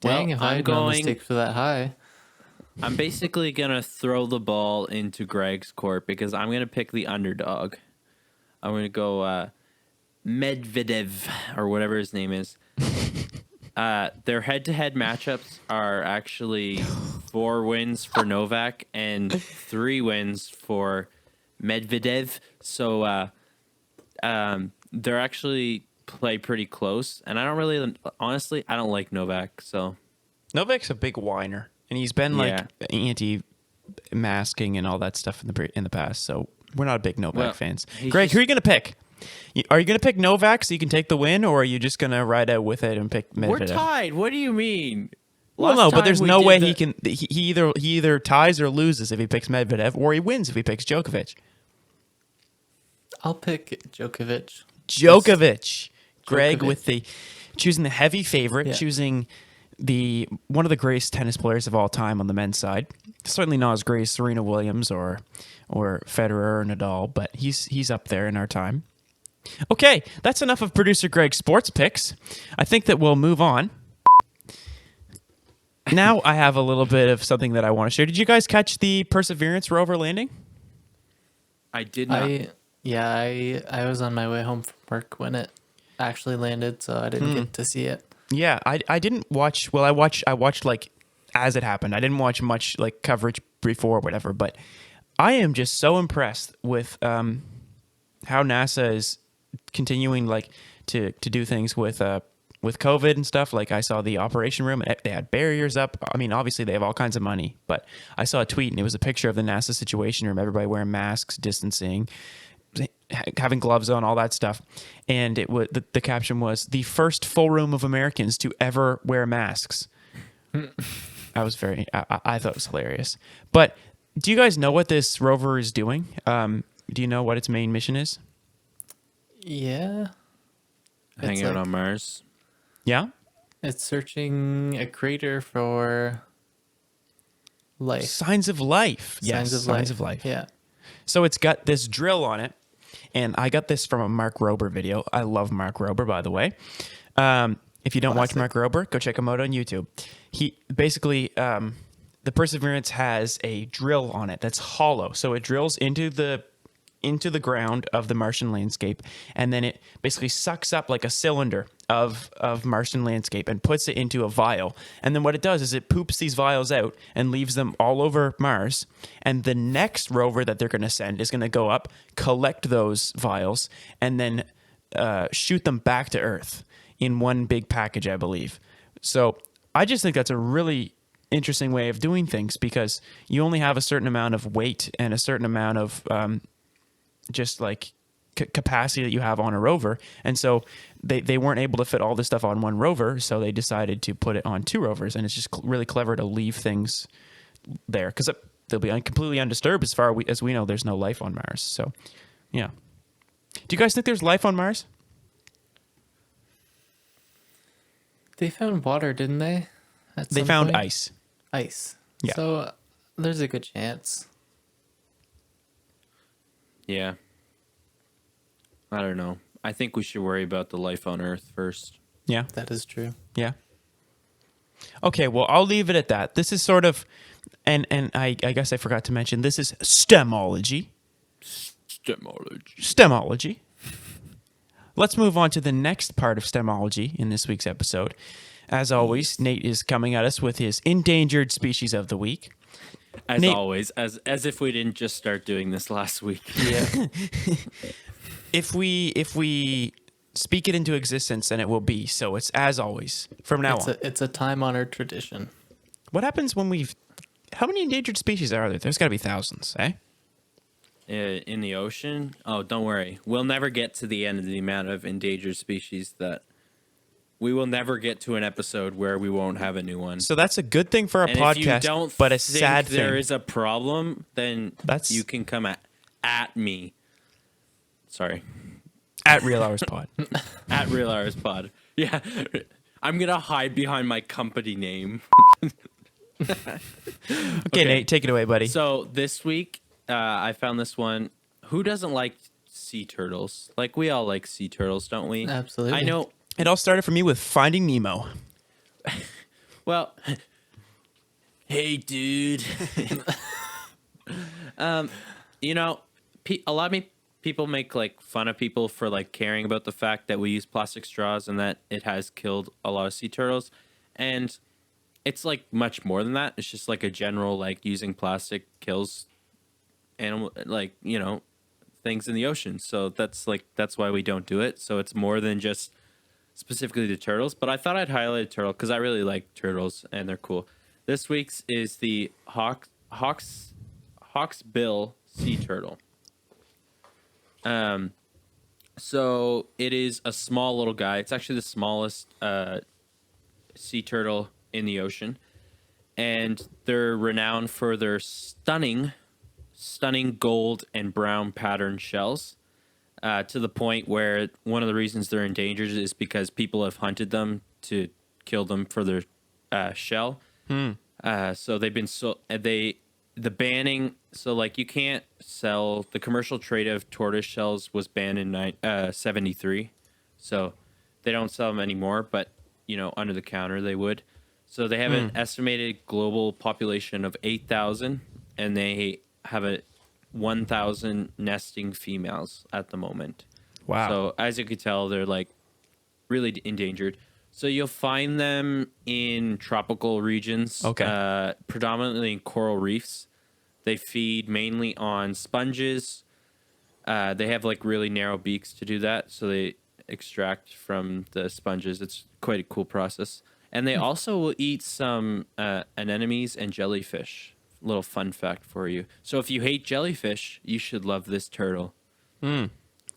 Dang, Well, if I I'm had no going- mistake for that high. I'm basically gonna throw the ball into Greg's court because I'm gonna pick the underdog. I'm gonna go Medvedev or whatever his name is. Their head-to-head matchups are actually 4 wins for Novak and 3 wins for Medvedev. So they're actually play pretty close, and I don't like Novak. So Novak's a big whiner, and he's been like Yeah. anti-masking and all that stuff in the past. So we're not big Novak Well, fans. he's Greg, just- who are you gonna pick? Are you gonna pick Novak so you can take the win, or are you just gonna ride out with it and pick Medvedev? we're tied. What do you mean? Well, Last no, but time there's we no did way the- he can. He either ties or loses if he picks Medvedev, or he wins if he picks Djokovic. I'll pick Djokovic. Djokovic. Greg Djokovic. with the choosing the heavy favorite, Yeah. choosing the one of the greatest tennis players of all time on the men's side. Certainly not as great as Serena Williams or Federer or Nadal, but he's up there in our time. Okay, that's enough of producer Greg's sports picks. I think that we'll move on. Now I have a little bit of something that I want to share. Did you guys catch the Perseverance Rover landing? I did not. I was on my way home from work when it actually landed, so I didn't get to see it. Yeah, I didn't watch. Well, I watched like as it happened. I didn't watch much like coverage before or whatever. But I am just so impressed with how NASA is continuing like to do things with COVID and stuff. Like I saw the operation room, and they had barriers up. I mean, obviously they have all kinds of money, but I saw a tweet and it was a picture of the NASA Situation Room. Everybody wearing masks, distancing, having gloves on, all that stuff. And it was the caption was the first full room of Americans to ever wear masks. I thought it was hilarious. But do you guys know what this rover is doing? Do you know what its main mission is? Yeah. Hanging It's out like- on Mars. Yeah? It's searching a crater for life. Signs of life. Yes, signs of life. Yeah. So it's got this drill on it, and I got this from a Mark Rober video. I love Mark Rober, by the way. If you don't watch Mark Rober, go check him out on YouTube. He basically, the Perseverance has a drill on it that's hollow, so it drills into the ground of the Martian landscape, and then it basically sucks up like a cylinder of Martian landscape and puts it into a vial. And then what it does is it poops these vials out and leaves them all over Mars. And the next rover that they're going to send is going to go up, collect those vials, and then shoot them back to Earth in one big package, I believe. So I just think that's a really interesting way of doing things, because you only have a certain amount of weight and a certain amount of just like capacity that you have on a rover. And so they weren't able to fit all this stuff on one rover, so they decided to put it on 2 rovers. And it's just really clever to leave things there because they'll be completely undisturbed as far as we know. There's no life on Mars. So, yeah. Do you guys think there's life on Mars? They found water, didn't they? They found ice. Ice. Yeah. So there's a good chance. Yeah. I don't know. I think we should worry about the life on Earth first. Yeah. That is true. Yeah. Okay, well, I'll leave it at that. This is sort of, and I guess I forgot to mention, this is STEMology. STEMology. Let's move on to the next part of STEMology in this week's episode. As always, Nate is coming at us with his Endangered Species of the Week. As Nate, always, as if we didn't just start doing this last week. Yeah. If we speak it into existence, then it will be. So it's as always from now on. It's a time-honored tradition. What happens when how many endangered species are there? There's got to be thousands, eh? In the ocean? Oh, don't worry. We'll never get to the end of the amount of endangered species that we will never get to an episode where we won't have a new one. So that's a good thing for a And podcast, if you don't but a think sad thing. there is a problem, then you can come at me. Sorry. At Real Hours Pod. At Real Hours Pod. Yeah. I'm going to hide behind my company name. Okay, Nate, take it away, buddy. So this week, I found this one. Who doesn't like sea turtles? Like, we all like sea turtles, don't we? Absolutely. I know. It all started for me with Finding Nemo. Well, hey, dude. You know, a lot of people make like fun of people for like caring about the fact that we use plastic straws and that it has killed a lot of sea turtles. And it's like much more than that. It's just like a general like using plastic kills animal, like, you know, things in the ocean. So that's why we don't do it. So it's more than just specifically the turtles, but I thought I'd highlight a turtle because I really like turtles and they're cool. This week's is the hawksbill sea turtle. So it is a small little guy. It's actually the smallest sea turtle in the ocean, and they're renowned for their stunning gold and brown patterned shells. To the point where one of the reasons they're endangered is because people have hunted them to kill them for their shell. So they've been the banning. So like you can't sell the commercial trade of tortoise shells was banned in 73. So they don't sell them anymore, but you know, under the counter they would. So they have an estimated global population of 8,000, and they have 1,000 nesting females at the moment. Wow. So as you could tell, they're like really endangered. So you'll find them in tropical regions, predominantly in coral reefs. They feed mainly on sponges. They have like really narrow beaks to do that, so they extract from the sponges. It's quite a cool process. And they also will eat some anemones and jellyfish. Little fun fact for you. So if you hate jellyfish, you should love this turtle.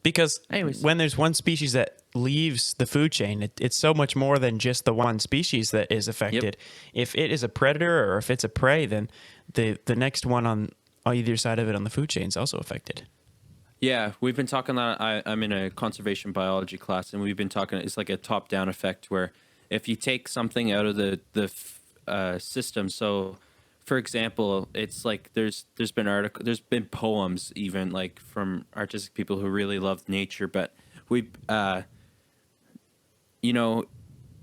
Because Anyways. when there's one species that leaves the food chain, it's so much more than just the one species that is affected. If it is a predator or if it's a prey, then the next one on either side of it on the food chain is also affected. Yeah, we've been talking that. I'm in a conservation biology class, and we've been talking. It's like a top-down effect where if you take something out of the system, so for example, it's like there's been poems even like from artistic people who really love nature, but you know,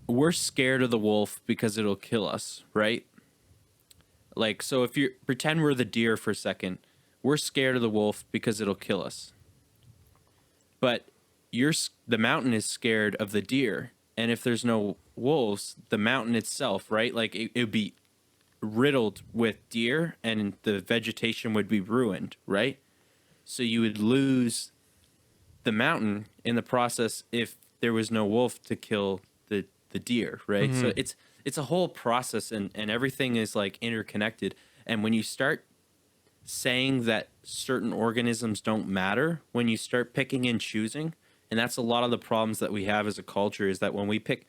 we're scared of the wolf because it'll kill us, right? Like, so if you pretend we're the deer for a second, we're scared of the wolf because it'll kill us. But the mountain is scared of the deer, and if there's no wolves, the mountain itself, right? Like it would be riddled with deer and the vegetation would be ruined, right? So you would lose the mountain in the process if there was no wolf to kill the deer, right? So it's a whole process, and everything is like interconnected. And when you start saying that certain organisms don't matter when you start picking and choosing. And that's a lot of the problems that we have as a culture, is that when we pick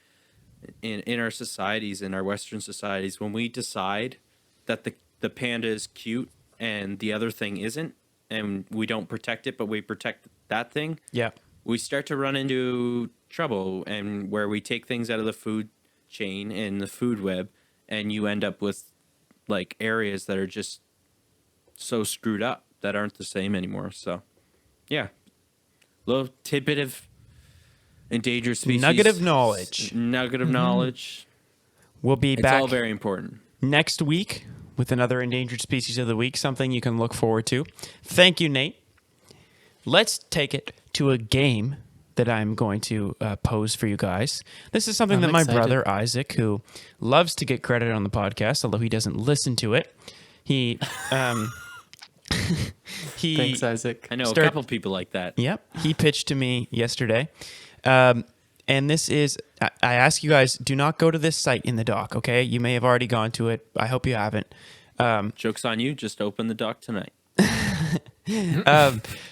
in our societies, in our Western societies, when we decide that the panda is cute and the other thing isn't, and we don't protect it, but we protect that thing, Yeah. we start to run into trouble, and where we take things out of the food chain and the food web, and you end up with like areas that are just so screwed up that aren't the same anymore. So, yeah, little tidbit of endangered species, Nugget of knowledge. Nugget of knowledge. We'll be It's back all very important. next week with another endangered species of the week, something you can look forward to. Thank you, Nate. Let's take it to a game that I'm going to pose for you guys. This is something I'm that my excited. brother Isaac, who loves to get credit on the podcast, although he doesn't listen to it, he Thanks, Isaac. I know Start- a couple people like that. Yep. He pitched to me yesterday. And this is, I ask you guys, do not go to this site in the doc, okay? You may have already gone to it. I hope you haven't. Joke's on you. Just open the doc tonight.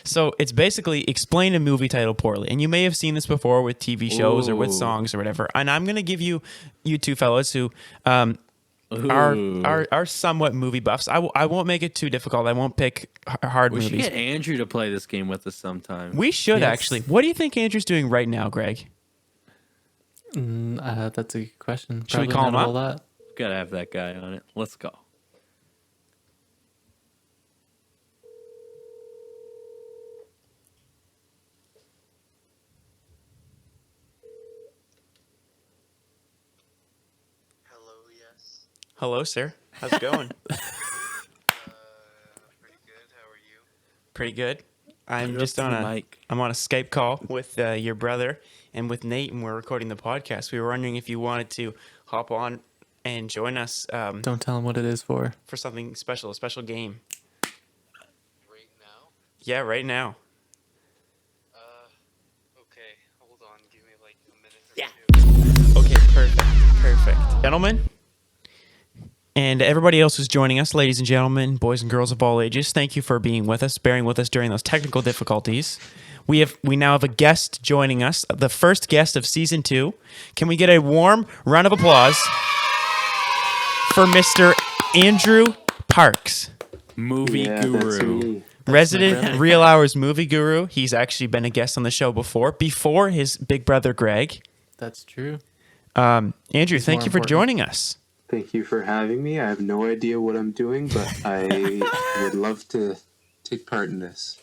So it's basically explain a movie title poorly. And you may have seen this before with TV shows or with Ooh. songs or whatever. And I'm going to give you two fellas who Ooh. are somewhat movie buffs. I won't make it too difficult. I won't pick hard We should movies. get Andrew to play this game with us sometime. We should Yes. actually. What do you think Andrew's doing right now, Greg? That's a good question. Should we Probably call him not a up? whole lot. Gotta have that guy on it. Let's go. Hello, yes. Hello, sir. How's it going? Pretty good. How are you? Pretty good. I'm Put it just up on to the a mic. I'm on a Skype call with your brother and with Nate, and we're recording the podcast. We were wondering if you wanted to hop on and join us Don't tell him what it is for. for something special, a special game. Right now? Yeah, right now. Okay. Hold on. Give me like a minute or two. Okay, perfect. Gentlemen, and everybody else who's joining us, ladies and gentlemen, boys and girls of all ages, thank you for being with us, bearing with us during those technical difficulties. We now have a guest joining us, the first guest of season 2. Can we get a warm round of applause for Mr. Andrew Parks, Movie That's guru. me. resident brother. Real Hours movie guru? He's actually been a guest on the show before his big brother Greg. That's true. Andrew, thank more you for important. joining us. Thank you for having me. I have no idea what I'm doing, but I would love to take part in this.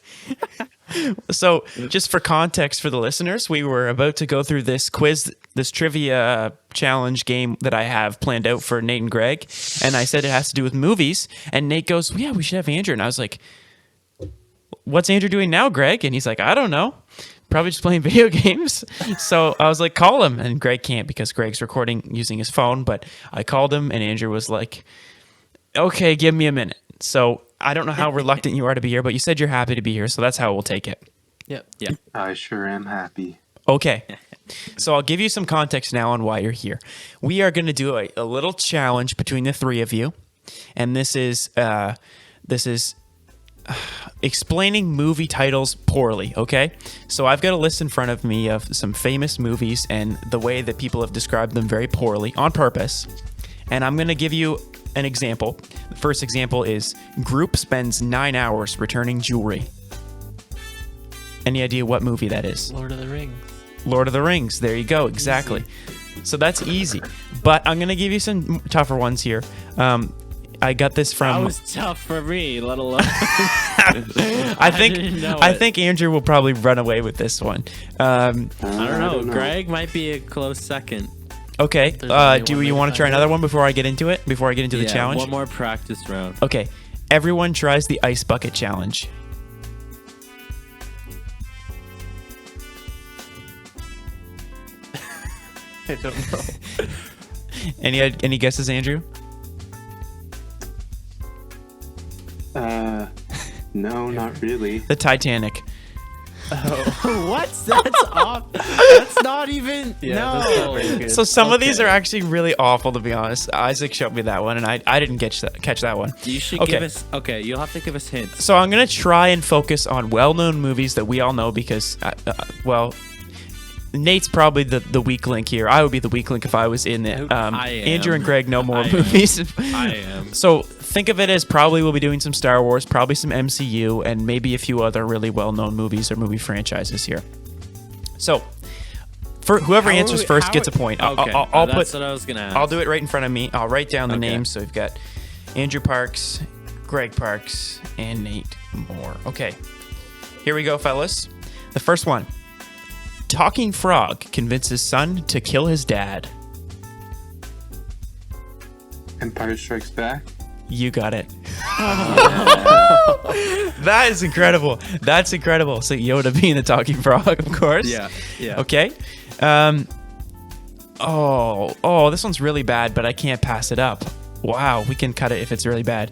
So, just for context for the listeners, we were about to go through this quiz, this trivia challenge game that I have planned out for Nate and Greg. And I said it has to do with movies. And Nate goes, well, yeah, we should have Andrew. And I was like, what's Andrew doing now, Greg? And he's like, I don't know. Probably just playing video games. So I was like, call him. And Greg can't because Greg's recording using his phone. But I called him and Andrew was like, okay, give me a minute. So I don't know how reluctant you are to be here, but you said you're happy to be here. So that's how we'll take it. Yep. Yeah. I sure am happy. Okay. So I'll give you some context now on why you're here. We are going to do a little challenge between the three of you. And this is explaining movie titles poorly, okay? So I've got a list in front of me of some famous movies and the way that people have described them very poorly on purpose. And I'm going to give you an example. The first example is group spends 9 hours returning jewelry. Any idea what movie that is? Lord of the Rings. Lord of the Rings. There you go. Exactly. So that's easy. But I'm going to give you some tougher ones here. I got this That from... was tough for me, let alone. I didn't know I it. think Andrew will probably run away with this one. I don't know. Greg might be a close second. Okay. There's only Do one you way want to to try find another out. one before I get into it? Before I get into the Yeah, challenge? one more practice round. Okay. Everyone tries the ice bucket challenge. I don't know. Any guesses, Andrew? No, not really. The Titanic. Oh. What? That's off. That's not even. Yeah, no. that's not very good. So some of these Okay. are actually really awful, to be honest. Isaac showed me that one, and I didn't catch that one. You should Okay. give us. Okay, you'll have to give us hints. So I'm gonna try and focus on well-known movies that we all know because, well, Nate's probably the weak link here. I would be the weak link if I was in it. I am. Andrew and Greg know more I am. movies. I am. So think of it as probably we'll be doing some Star Wars, probably some MCU, and maybe a few other really well-known movies or movie franchises here. So, for whoever How are answers we- first how gets a are- point. Okay, I'll that's put. what I was gonna ask. I'll do it right in front of me. I'll write down the Okay. names. So we've got Andrew Parks, Greg Parks, and Nate Moore. Okay, here we go, fellas. The first one. Talking frog convinces son to kill his dad. Empire Strikes Back. You got it. That is incredible. That's incredible. So Yoda being the talking frog, of course. Yeah. Yeah. Okay. This one's really bad, but I can't pass it up. Wow, we can cut it if it's really bad.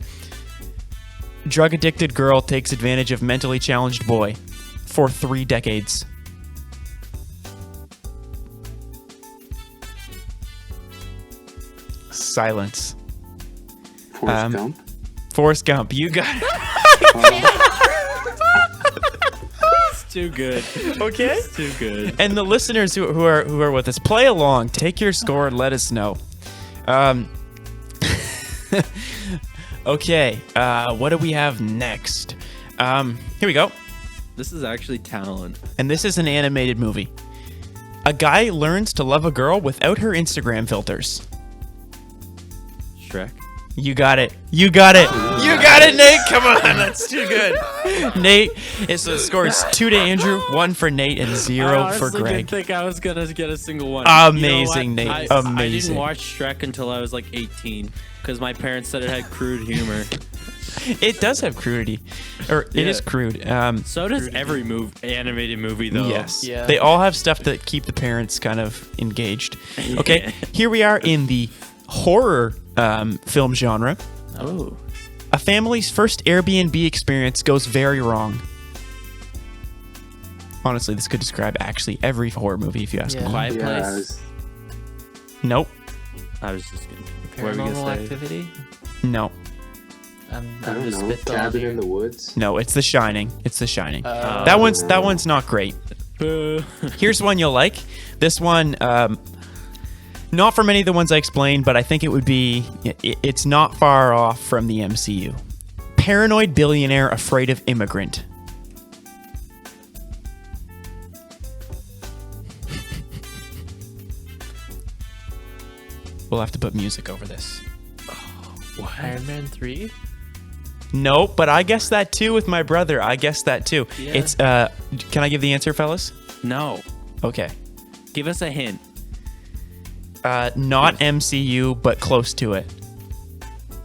Drug addicted girl takes advantage of mentally challenged boy for 3 decades. Silence. Forrest Gump. Forrest Gump, you got it. It's too good. Okay. It's too good. And the listeners who are with us, play along. Take your score and let us know. Okay. What do we have next? Here we go. This is actually talent. And this is an animated movie. A guy learns to love a girl without her Instagram filters. Shrek. You got it. You got it. You got it, Nate. Come on. That's too good. Nate, so the score is 2 to Andrew, 1 for Nate, and 0 I for honestly Greg. didn't think I was gonna get a single one. Amazing, You know what? Nate. I Amazing. didn't watch Shrek until I was like 18 because my parents said it had crude humor. It does have crudity. Or it is crude. So does every animated movie, though. Yes. Yeah. They all have stuff that keep the parents kind of engaged. Okay. Here we are in the horror film genre. Oh. A family's first Airbnb experience goes very wrong. Honestly, this could describe actually every horror movie if you ask Yeah. me. Quiet Yeah, Place. Nope. I was just gonna. What were we Paranormal gonna say? Activity. No. I I'm don't just know. spitballing Cabin here. in the Woods. No, it's The Shining. It's The Shining. Oh. That one's not great. Boo. Here's one you'll like. This one, not from any of the ones I explained, but I think it would be. It's not far off from the MCU. Paranoid billionaire afraid of immigrant. We'll have to put music over this. Iron Man 3. Nope, but I guessed that too with my brother. I guessed that too. Yeah. It's can I give the answer, fellas? No. Okay. Give us a hint. Not MCU, but close to it.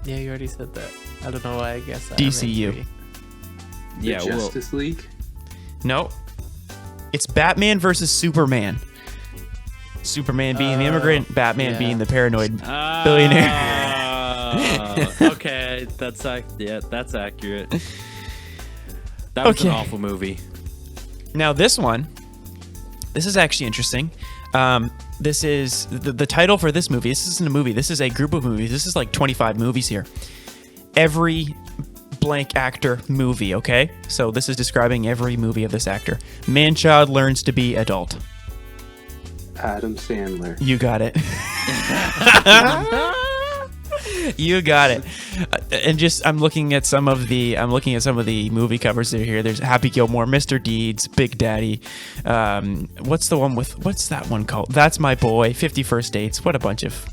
Yeah, you already said that. I don't know why I guess that. DCU. The Yeah. Well. Justice League. No. It's Batman versus Superman. Superman being the immigrant, Batman yeah. being the paranoid billionaire. Okay, that's accurate. That was Okay. an awful movie. Now this is actually interesting. This is the title for this movie. This isn't a movie. This is a group of movies. This is like 25 movies here. Every blank actor movie, okay? So this is describing every movie of this actor. Man-child learns to be adult. Adam Sandler. You got it. You got it. And just I'm looking at some of the movie covers that are here. There's Happy Gilmore, Mr. Deeds, Big Daddy. What's that one called? That's My Boy, 50 First Dates. What a bunch of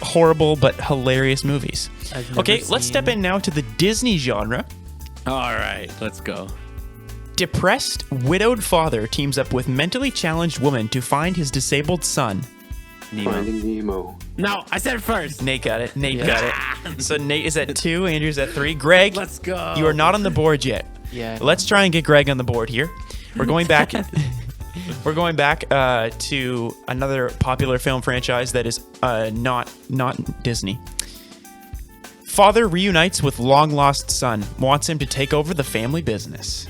horrible but hilarious movies. I've never Okay, let's step seen- in now to the Disney genre. All right, let's go. Depressed, widowed father teams up with mentally challenged woman to find his disabled son. Nemo. Finding Nemo. No, I said it first. Nate got it. Nate Yeah. got it. So Nate is at 2, Andrew's at 3. Greg, Let's go. you are not on the board yet. Yeah. Let's try and get Greg on the board here. We're going back. We're going back to another popular film franchise that is not Disney. Father reunites with long lost son. Wants him to take over the family business.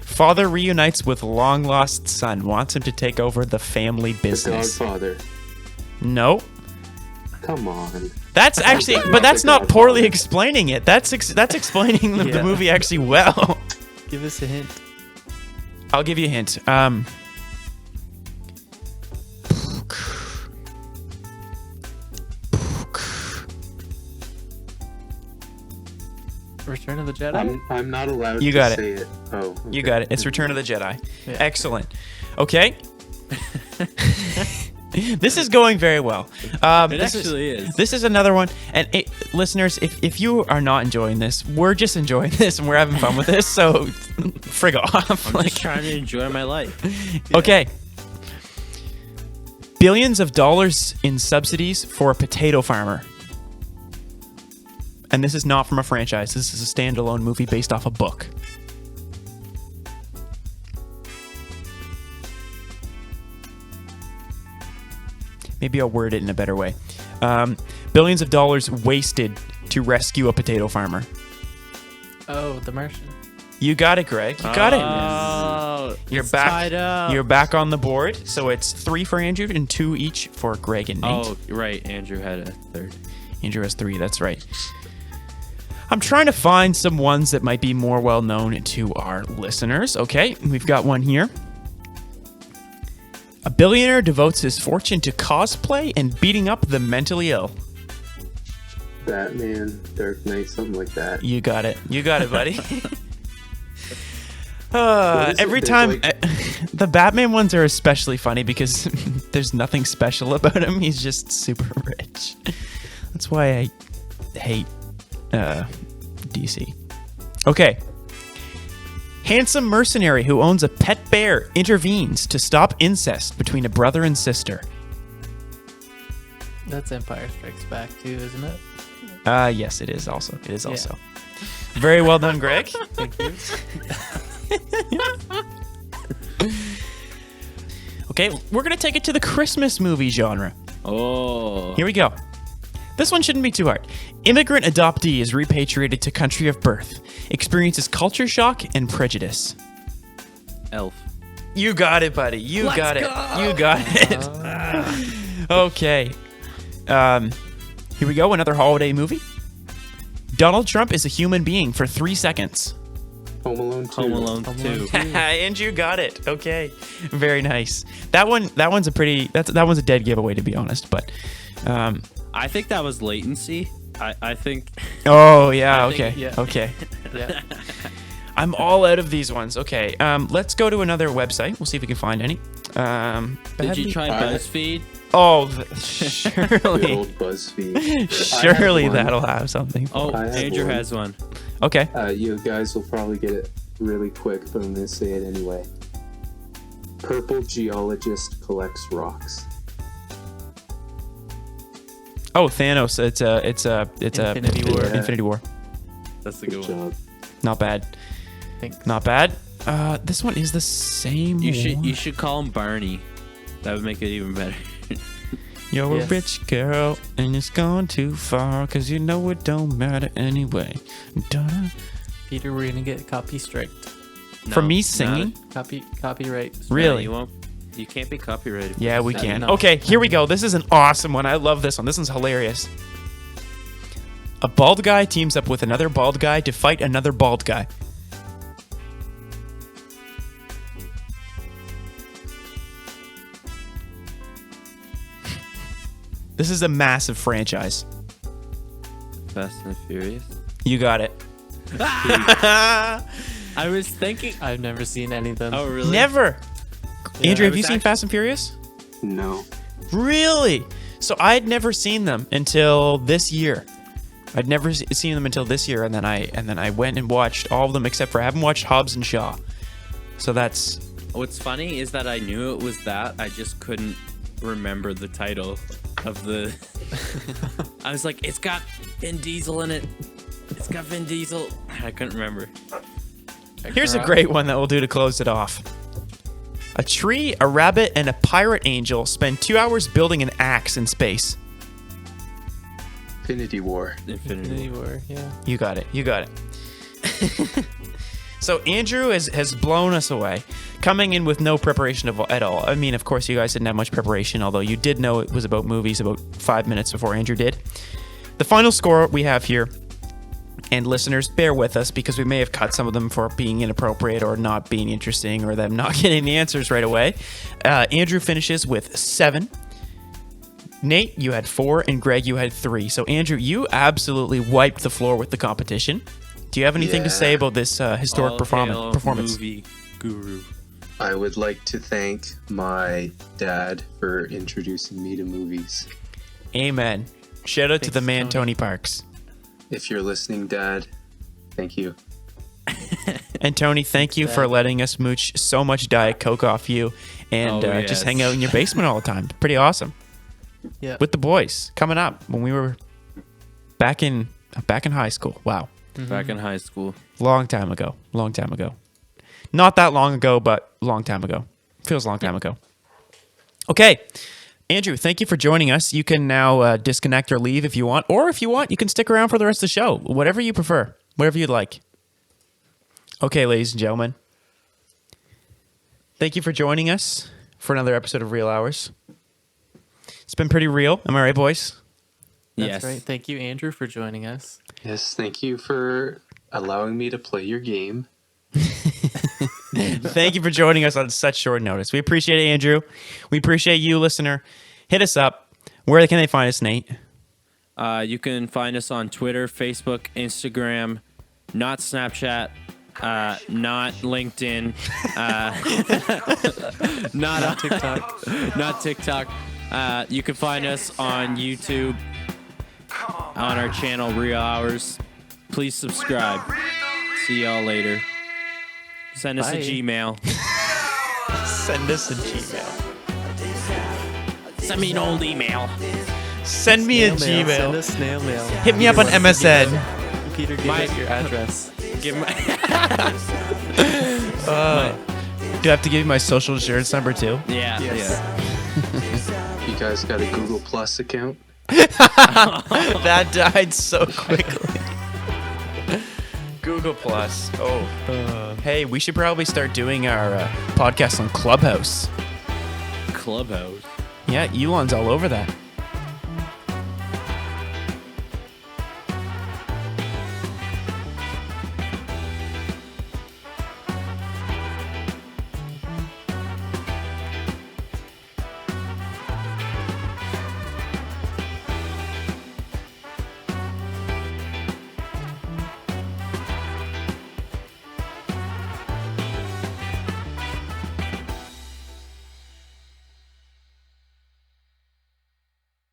Father reunites with long lost son, wants him to take over the family The business. Godfather. No. Come on. That's actually, but that's not poorly explaining it. That's explaining the Yeah. movie actually well. Give us a hint. I'll give you a hint. Return of the Jedi? I'm not allowed You to got it. say it. Oh, You okay. got it. It's Return of the Jedi. Yeah. Excellent. Okay. This is going very well. This actually is. This is another one. And listeners, if you are not enjoying this, we're just enjoying this and we're having fun with this. So frig off. I'm just trying to enjoy my life. Okay. Billions of dollars in subsidies for a potato farmer. And this is not from a franchise. This is a standalone movie based off a book. Maybe I'll word it in a better way. Billions of dollars wasted to rescue a potato farmer. Oh, The Martian. You got it, Greg. You got it. Oh, You're it's back. tied up. You're back on the board. So it's 3 for Andrew and 2 each for Greg and Nate. Oh, right. Andrew had a third. Andrew has 3. That's right. I'm trying to find some ones that might be more well known to our listeners. Okay, we've got one here. A billionaire devotes his fortune to cosplay and beating up the mentally ill. Batman, Dark Knight, something like that. You got it. You got it, buddy. What is it? Every There's time like- the Batman ones are especially funny because there's nothing special about him. He's just super rich. That's why I hate DC. Okay. Handsome mercenary who owns a pet bear intervenes to stop incest between a brother and sister. That's Empire Strikes Back too, isn't it? Yes, it is also. It is also. Very well done, Greg. Thank you. Okay, we're going to take it to the Christmas movie genre. Oh. Here we go. This one shouldn't be too hard. Immigrant adoptee is repatriated to country of birth, experiences culture shock and prejudice. Elf. You got it, buddy. You got it. You got it. Okay. Here we go. Another holiday movie. Donald Trump is a human being for 3 seconds. Home Alone 2. Home Alone 2. And you got it. Okay. Very nice. That one's a pretty that one's a dead giveaway, to be honest, but I think that was latency. I think. oh yeah, I think- okay. yeah. Okay. Yeah. I'm all out of these ones. Okay. Let's go to another website. We'll see if we can find any. Did you try Alright. BuzzFeed? Oh, Good surely. old BuzzFeed. Surely one. that'll have something. Oh, I have Andrew one. has one. Okay. You guys will probably get it really quick, but I'm going to say it anyway. Purple geologist collects rocks. Oh, Thanos. It's Infinity War. Yeah. Infinity War. That's a Good good one. job. Not bad. Thanks. Not bad. This one is the same. You one. should call him Barney. That would make it even better. You're Yes. a rich girl and it's gone too far because you know it don't matter anyway. Da-da. Peter, we're gonna get copy striked. For No, me not singing? Copyright. No, Really? you won't. You can't be copyrighted. for Yeah, we this. can. no. Okay, here we go. This is an awesome one. I love this one. This one's hilarious. A bald guy teams up with another bald guy to fight another bald guy. This is a massive franchise. Fast and Furious. You got it. I was thinking. I've never seen any of them. Oh, really? Never. Yeah, Andrew, I have you was seen actually- Fast and Furious? No. Really? So I'd never seen them until this year. I'd never seen them until this year, and then I went and watched all of them except for I haven't watched Hobbs and Shaw. So that's What's funny is that I knew it was that. I just couldn't remember the title of the. I was like, it's got Vin Diesel in it. It's got Vin Diesel. I couldn't remember. here's a great one that we'll do to close it off. A tree, a rabbit, and a pirate angel spend 2 hours building an axe in space. Infinity War. Infinity War, yeah. You got it. You got it. So Andrew has blown us away, coming in with no preparation at all. I mean, of course, you guys didn't have much preparation, although you did know it was about movies about 5 minutes before Andrew did. The final score we have here, and listeners, bear with us because we may have cut some of them for being inappropriate or not being interesting or them not getting the answers right away. Andrew finishes with 7. Nate, you had 4, and Greg, you had 3. So Andrew, you absolutely wiped the floor with the competition. Do you have anything to say about this historic performance? Movie guru. I would like to thank my dad for introducing me to movies. Amen. Shout out to the man, Tony. Tony Parks. If you're listening, Dad, thank you. And Tony, thank you for letting us mooch so much Diet Coke off you and just hang out in your basement all the time. Pretty awesome. Yeah. With the boys coming up when we were back in high school. Wow. Back in high school. Long time ago. Not that long ago, but long time ago. Feels a long time ago. Okay. Andrew, thank you for joining us. You can now disconnect or leave if you want. Or if you want, you can stick around for the rest of the show. Whatever you prefer. Whatever you'd like. Okay, ladies and gentlemen. Thank you for joining us for another episode of Real Hours. It's been pretty real. Am I right, boys? That's Yes. right. Thank you, Andrew, for joining us. Yes, thank you for allowing me to play your game. Thank you for joining us on such short notice. We appreciate it, Andrew. We appreciate you, listener. Hit us up. Where can they find us, Nate? You can find us on Twitter, Facebook, Instagram, not Snapchat, not LinkedIn, not TikTok. not TikTok. You can find us on YouTube on our channel, Real Hours. Please subscribe. See y'all later. Send us Bye. a Gmail. Send us a Gmail. Send me an old email. Send me a Snail mail. Send Gmail. us snail mail. Hit me up on MSN. Peter, give My- us your address. Give my Do I have to give you my social insurance number too? yeah. You guys got a Google Plus account? That died so quickly. Google Plus. Oh. Hey, we should probably start doing our podcast on Clubhouse. Clubhouse. Yeah, Elon's all over that.